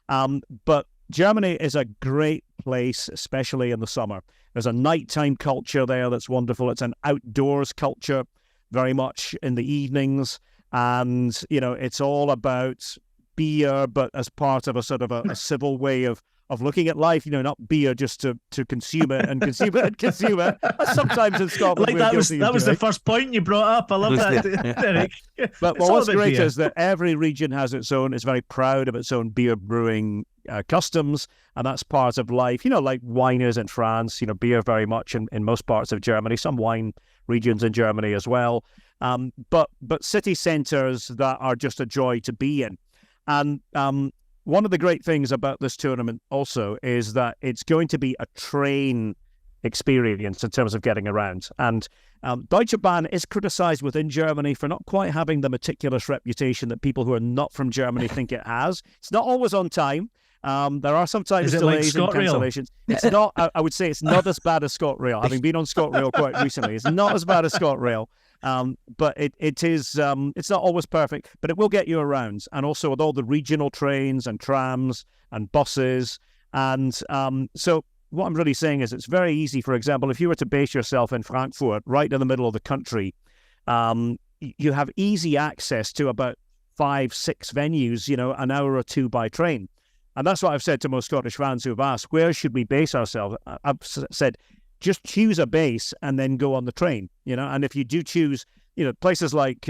But Germany is a great place, especially in the summer. There's a nighttime culture there that's wonderful. It's an outdoors culture, very much in the evenings. And, it's all about beer, but as part of a sort of a civil way of looking at life, not beer just to consume it and consume it and consume it. Sometimes in Scotland, like that was the first point you brought up. I love that, Derek. But what's great is that every region has its own. It's very proud of its own beer brewing customs, and that's part of life. Like wine is in France. Beer very much in most parts of Germany. Some wine regions in Germany as well. But city centres that are just a joy to be in, and one of the great things about this tournament also is that it's going to be a train experience in terms of getting around. And Deutsche Bahn is criticised within Germany for not quite having the meticulous reputation that people who are not from Germany think it has. It's not always on time. There are sometimes delays and cancellations. It's not. I would say it's not as bad as ScotRail. Having been on ScotRail quite recently, it's not as bad as ScotRail. But it is. It's not always perfect, but it will get you around. And also with all the regional trains and trams and buses, and so what I'm really saying is it's very easy. For example, if you were to base yourself in Frankfurt, right in the middle of the country, you have easy access to about 5-6 venues. An hour or two by train. And that's what I've said to most Scottish fans who have asked, where should we base ourselves? I've said, just choose a base and then go on the train, And if you do choose, places like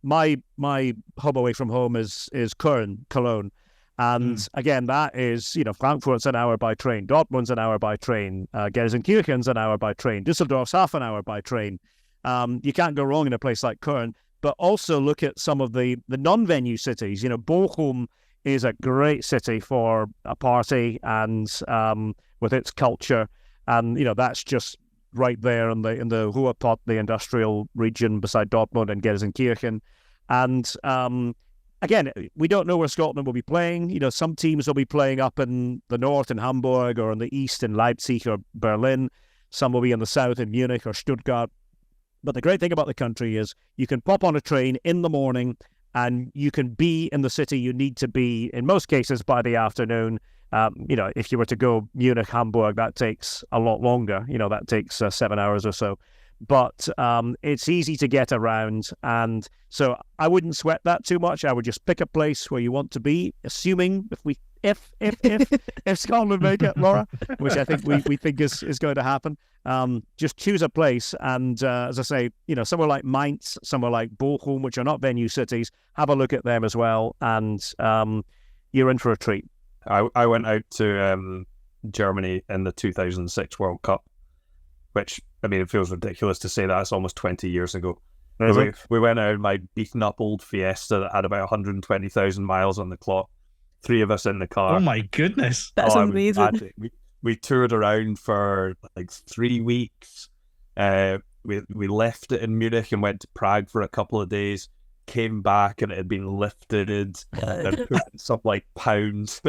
my hub away from home is Cologne. And again, that is, Frankfurt's an hour by train, Dortmund's an hour by train, Gelsenkirchen's an hour by train, Düsseldorf's half an hour by train. You can't go wrong in a place like Köln, but also look at some of the non-venue cities. Bochum is a great city for a party and with its culture. And, that's just right there in the Ruhrpott, the industrial region beside Dortmund and Gelsenkirchen. And again, we don't know where Scotland will be playing. Some teams will be playing up in the north in Hamburg or in the east in Leipzig or Berlin. Some will be in the south in Munich or Stuttgart. But the great thing about the country is you can pop on a train in the morning and you can be in the city you need to be, in most cases, by the afternoon. If you were to go Munich, Hamburg, that takes a lot longer. That takes 7 hours or so. But it's easy to get around. And so I wouldn't sweat that too much. I would just pick a place where you want to be, assuming if Scotland make it, Laura, which I think we think is going to happen. Just choose a place, and as I say, somewhere like Mainz, somewhere like Bochum, which are not venue cities, have a look at them as well, and you're in for a treat. I went out to Germany in the 2006 World Cup, which, it feels ridiculous to say that. It's almost 20 years ago. We went out in my beaten up old Fiesta that had about 120,000 miles on the clock. 3 of us in the car. Oh my goodness. That's amazing. We toured around for like 3 weeks. We left it in Munich and went to Prague for a couple of days. Came back and it had been lifted and put in some like pounds.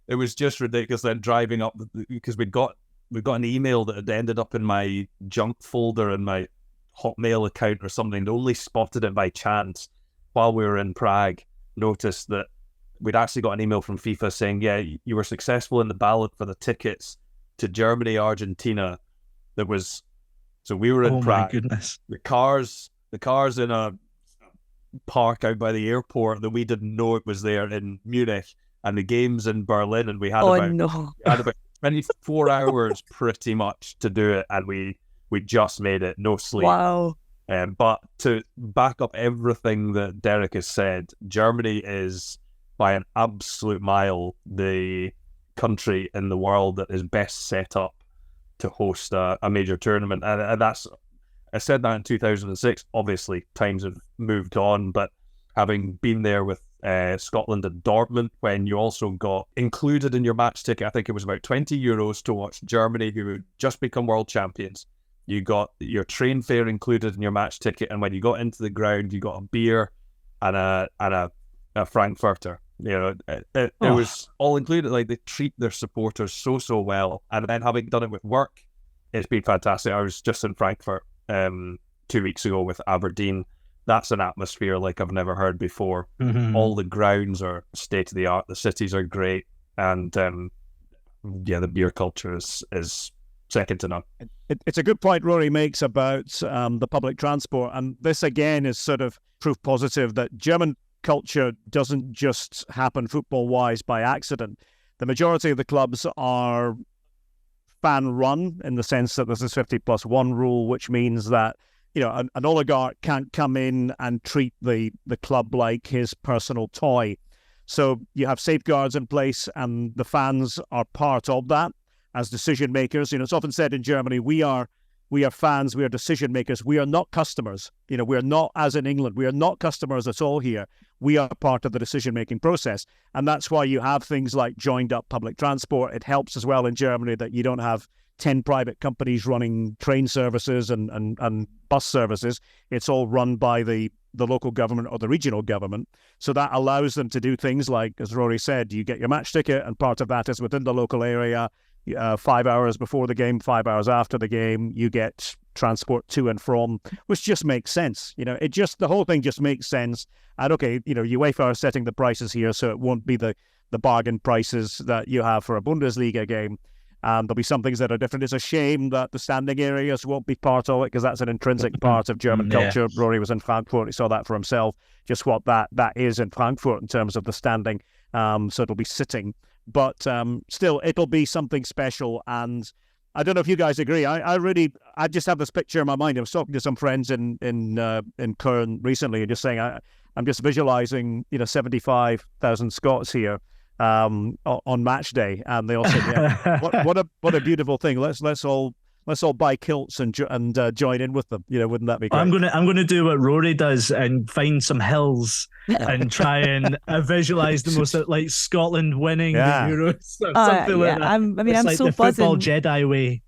It was just ridiculous. Then driving up, because we got an email that had ended up in my junk folder in my Hotmail account or something. Only spotted it by chance while we were in Prague. Noticed that we'd actually got an email from FIFA saying, yeah, you were successful in the ballot for the tickets to Germany, Argentina. So we were in Prague. My goodness. The cars in a park out by the airport that we didn't know it was there in Munich, and the games in Berlin, and we had about 24 hours pretty much to do it, and we just made it, no sleep. Wow. But to back up everything that Derek has said, Germany is by an absolute mile the country in the world that is best set up to host a major tournament. And that's, I said that in 2006. Obviously, times have moved on, but having been there with Scotland and Dortmund, when you also got included in your match ticket, I think it was about €20 to watch Germany, who had just become world champions. You got your train fare included in your match ticket, and when you got into the ground, you got a beer and a Frankfurter. It was all included. Like, they treat their supporters so well, and then having done it with work, it's been fantastic. I was just in Frankfurt 2 weeks ago with Aberdeen. That's an atmosphere like I've never heard before. Mm-hmm. All the grounds are state of the art. The cities are great, and the beer culture is second to none. It's a good point Rory makes about the public transport, and this again is sort of proof positive that German culture doesn't just happen football-wise by accident. The majority of the clubs are fan-run in the sense that there's this 50+1 rule, which means that an oligarch can't come in and treat the club like his personal toy. So you have safeguards in place, and the fans are part of that as decision makers. It's often said in Germany, we are fans, we are decision makers, we are not customers. We are not, as in England, we are not customers at all here. We are part of the decision-making process. And that's why you have things like joined-up public transport. It helps as well in Germany that you don't have 10 private companies running train services and bus services. It's all run by the local government or the regional government. So that allows them to do things like, as Rory said, you get your match ticket, and part of that is within the local area. 5 hours before the game, 5 hours after the game, you get transport to and from, which just makes sense. The whole thing just makes sense. And okay, UEFA are setting the prices here, so it won't be the bargain prices that you have for a Bundesliga game. And there'll be some things that are different. It's a shame that the standing areas won't be part of it, because that's an intrinsic part of German culture. Rory was in Frankfurt, he saw that for himself, just what that is in Frankfurt in terms of the standing. So it'll be sitting. But still, it'll be something special. And I don't know if you guys agree. I just have this picture in my mind. I was talking to some friends in Keiran recently, and just saying, I'm just visualizing 75,000 Scots here on match day, and they all said, "Yeah, what a beautiful thing. Let's all buy kilts and join in with them. Wouldn't that be great?" I'm gonna do what Rory does and find some hills and try and visualize the most, like Scotland winning the Euros or something like that. I'm like so the buzzing. football Jedi way.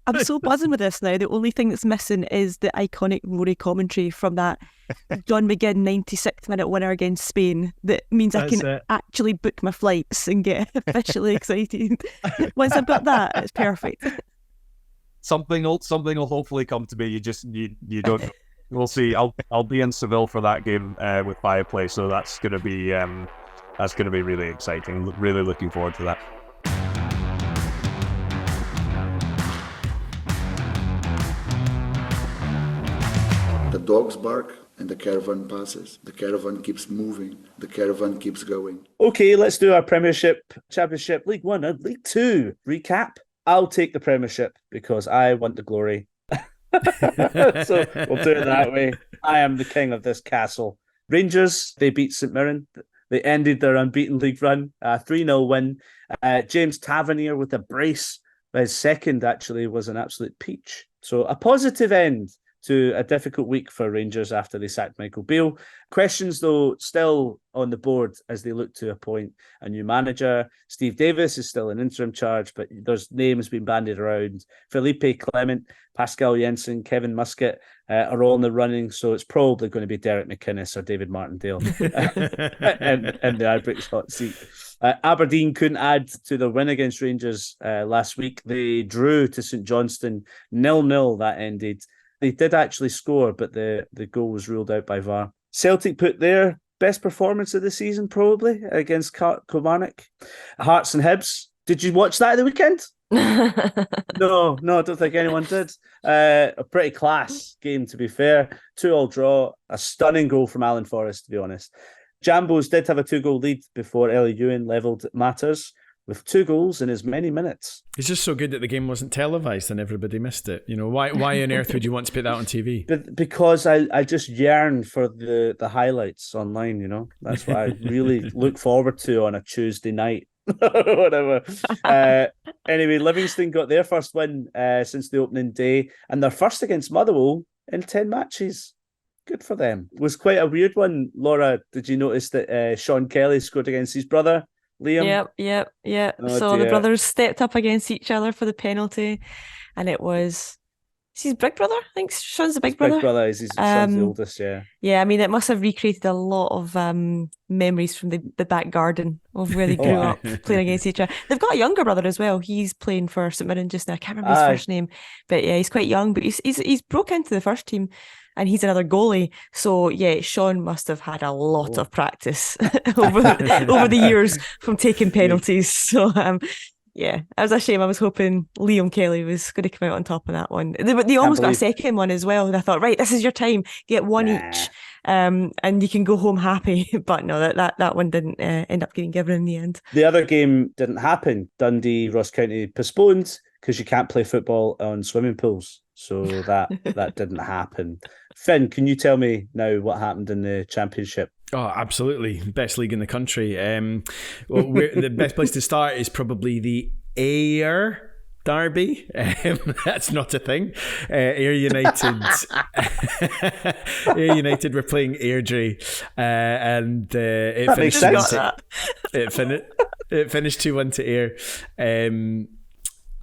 I'm so buzzing with this now. The only thing that's missing is the iconic Rory commentary from that John McGinn 96th minute winner against Spain. That means I can actually book my flights and get officially excited. Once I've got that, it's perfect. Something will hopefully come to me. You don't. We'll see. I'll be in Seville for that game with Fireplay, so that's gonna be really exciting. Really looking forward to that. The dogs bark and the caravan passes. The caravan keeps moving. The caravan keeps going. Okay, let's do our Premiership, Championship, League One and League Two recap. I'll take the Premiership because I want the glory. So we'll do it that way. I am the king of this castle. Rangers, they beat St Mirren. They ended their unbeaten league run, 3-0 win. James Tavernier with a brace. His second actually was an absolute peach. So a positive end to a difficult week for Rangers after they sacked Michael Beale. Questions, though, still on the board as they look to appoint a new manager. Steve Davis is still in interim charge, but there's names being bandied around. Felipe Clement, Pascal Jensen, Kevin Muscat are all in the running, so it's probably going to be Derek McInnes or David Martindale in the Ibrox hot seat. Aberdeen couldn't add to their win against Rangers last week. They drew to St Johnstone 0-0, that ended. They did actually score, but the goal was ruled out by VAR. Celtic put their best performance of the season, probably, against Kilmarnock. Hearts and Hibs. Did you watch that at the weekend? No, I don't think anyone did. A pretty class game, to be fair. 2-2 draw. A stunning goal from Alan Forrest, to be honest. Jambos did have a 2-goal lead before Ellie Ewan levelled Matters with 2 goals in as many minutes. It's just so good that the game wasn't televised and everybody missed it. Why on earth would you want to put that on TV? Because I just yearn for the highlights online, That's what I really look forward to on a Tuesday night. Whatever. Anyway, Livingston got their first win since the opening day, and their first against Motherwell in 10 matches. Good for them. It was quite a weird one. Laura, did you notice that Sean Kelly scored against his brother, Liam? Yep. Oh, so dear. the brothers stepped up against each other for the penalty, and it was his big brother. I think Sean's the big brother. Big brother is Sean's the oldest, yeah. Yeah, I mean, it must have recreated a lot of memories from the back garden of where they grew up playing against each other. They've got a younger brother as well. He's playing for St Mirren just now. I can't remember his first name, but yeah, he's quite young. But he's broke into the first team, and he's another goalie. So yeah, Sean must have had a lot of practice over the years from taking penalties. So Yeah, it was a shame. I was hoping Liam Kelly was going to come out on top on that one. They almost got a second one as well. And I thought, right, this is your time. Get one each, and you can go home happy. But no, that one didn't end up getting given in the end. The other game didn't happen. Dundee, Ross County postponed because you can't play football on swimming pools. So that didn't happen. Finn, can you tell me now what happened in the championship? Oh, absolutely. Best league in the country. The best place to start is probably the Ayr Derby. That's not a thing. Ayr United. Ayr United were playing Airdrie, and it finished 2-1. It finished 2-1 to Ayr.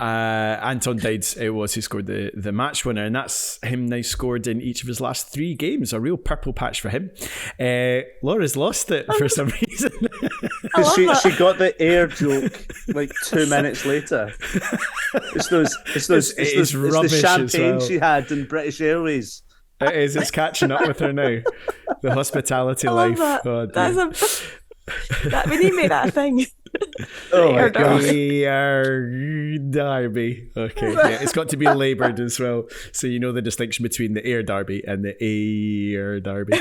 Anton Dides it was who scored the match winner, and that's him now scored in each of his last 3 games. A real purple patch for him. Laura's lost it for some reason. she got the air joke like 2 minutes later. It's the champagne she had in British Airways. It is. It's catching up with her now. The hospitality life. That. Oh, We need to make that a thing. Oh, Derby. Okay, yeah, it's got to be laboured as well, so you know the distinction between the Ayr Derby and the Ayr Derby.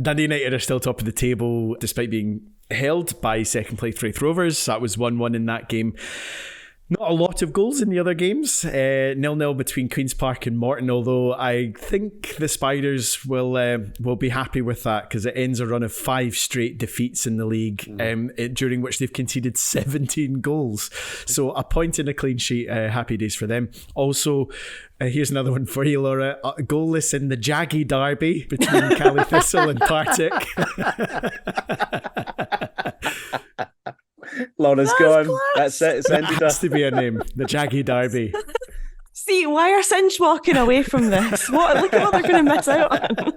Dundee United are still top of the table despite being held by second place Thraith Rovers. That was 1-1 in that game. Not a lot of goals in the other games. 0-0 between Queen's Park and Morton, although I think the Spiders will be happy with that because it ends a run of 5 straight defeats in the league, during which they've conceded 17 goals. So a point and a clean sheet, happy days for them. Also, here's another one for you, Laura. Goalless in the Jaggy Derby between Caley Thistle and Partick. Laura's gone. That's it. It's ended. It has to be a name. The Jaggy Derby. See, why are Cinch walking away from this? Look at what they're going to miss out on.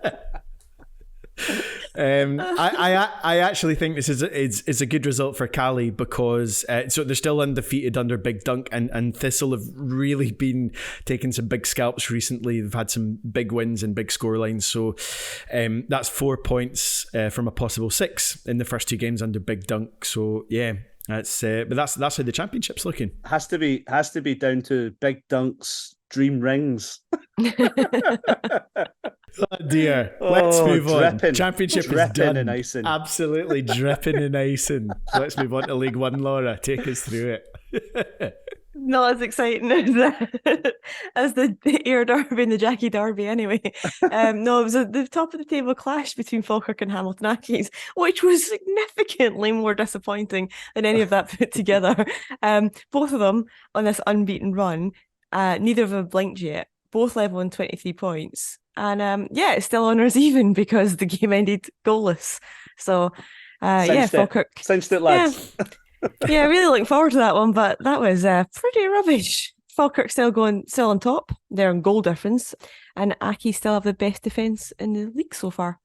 I actually think this is a good result for Caley because so they're still undefeated under Big Dunc, and Thistle have really been taking some big scalps recently. They've had some big wins and big scorelines, so that's 4 points from a possible 6 in the first 2 games under Big Dunc. So yeah, that's how the championship's looking. Has to be down to Big Dunc's dream rings. Oh dear. Let's move on. Championship is done. In icing. Absolutely dripping in icing. Let's move on to League One, Laura. Take us through it. Not as exciting as the Ayr Derby and the Jaggy Derby anyway. No, it was the top of the table clash between Falkirk and Hamilton Accies, which was significantly more disappointing than any of that put together. Both of them on this unbeaten run, neither of them blinked yet, both level on 23 points. And it's still honours even because the game ended goalless. So Falkirk cinched it, lads. Yeah, really looking forward to that one, but that was pretty rubbish. Falkirk still on top. They're on goal difference, and Aki still have the best defence in the league so far.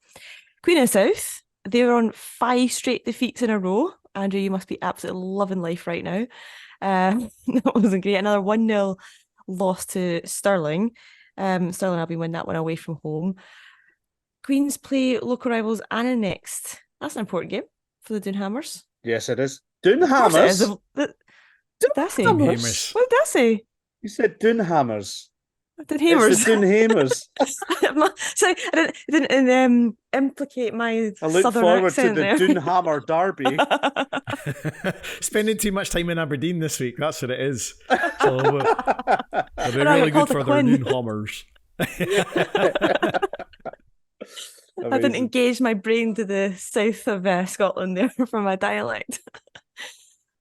Queen of South, they're on 5 straight defeats in a row. Andrew, you must be absolutely loving life right now. That wasn't great. Another 1-0 loss to Stirling. Stirling Albion win that one away from home. Queens play local rivals Anna next. That's an important game for the Doonhammers. Yes, it is. Doonhammers? What did that say? What did that say? You said Doonhammers. Doonhammers. It's the Doonhammers. Sorry, I didn't implicate my I look southern forward accent to the there. Doonhammer Derby. Spending too much time in Aberdeen this week. That's what it is. So, they're really good for their Doonhammers. I didn't engage my brain to the south of Scotland there for my dialect.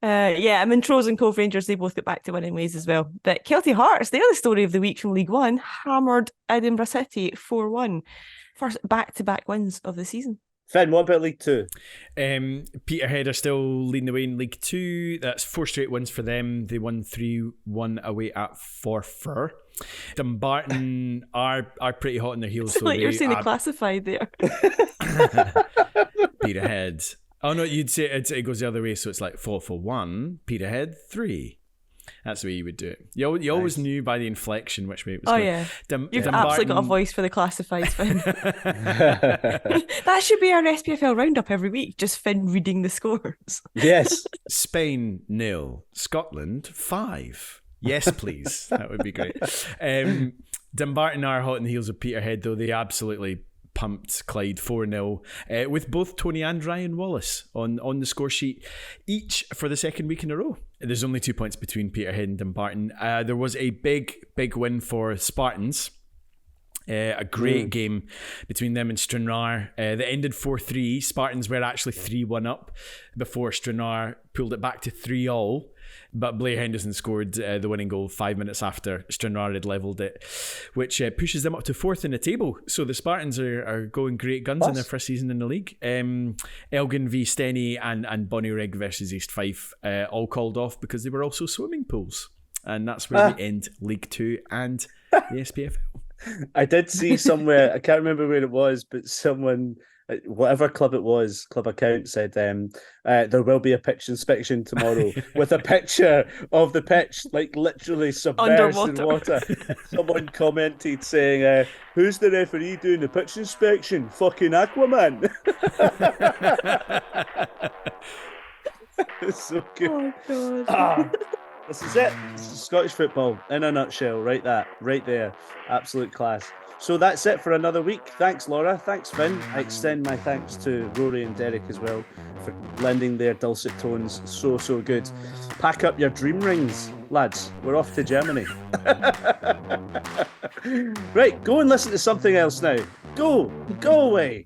I'm in Trose and Cove Rangers. They both get back to winning ways as well. But Kelty Hearts, they're the story of the week from League One, hammered Edinburgh City 4-1. First back-to-back wins of the season. Finn, what about League Two? Peterhead are still leading the way in League Two. That's 4 straight wins for them. They won 3-1 away at Forfar. Dumbarton are pretty hot on their heels. It's like you're saying the classified there. Peterhead. Oh no, you'd say it goes the other way. So it's like 4-1, Peterhead 3. That's the way you would do it. You always knew by the inflection which way it was Oh going. yeah, you've absolutely got a voice for the classifieds, Finn. That should be our SPFL roundup every week. Just Finn reading the scores. Yes. Spain 0, Scotland 5. Yes, please. That would be great. Dumbarton are hot on the heels of Peterhead, though. They absolutely pumped Clyde 4-0 with both Tony and Ryan Wallace on the score sheet, each for the second week in a row. There's only 2 points between Peterhead and Dumbarton. There was a big win for Spartans. A great game between them and Stranraer that ended 4-3. Spartans were actually 3-1 up before Stranraer pulled it back to 3-3. But Blair Henderson scored the winning goal 5 minutes after Stranraer had levelled it, which pushes them up to 4th in the table. So the Spartans are going great guns in their first season in the league. Elgin v Steny and Bonnyrigg versus East Fife all called off because they were also swimming pools. And that's where we end League 2 and the SPFL. I did see somewhere, I can't remember where it was, but someone, whatever club it was, club account said there will be a pitch inspection tomorrow with a picture of the pitch, like literally submerged in water. Someone commented saying, who's the referee doing the pitch inspection? Fucking Aquaman. It's so good. Oh, God. This is it. This is Scottish football in a nutshell. Right there. Absolute class. So that's it for another week. Thanks, Laura. Thanks, Finn. I extend my thanks to Rory and Derek as well for lending their dulcet tones. So good. Pack up your dream rings, lads. We're off to Germany. Right, go and listen to something else now. Go away.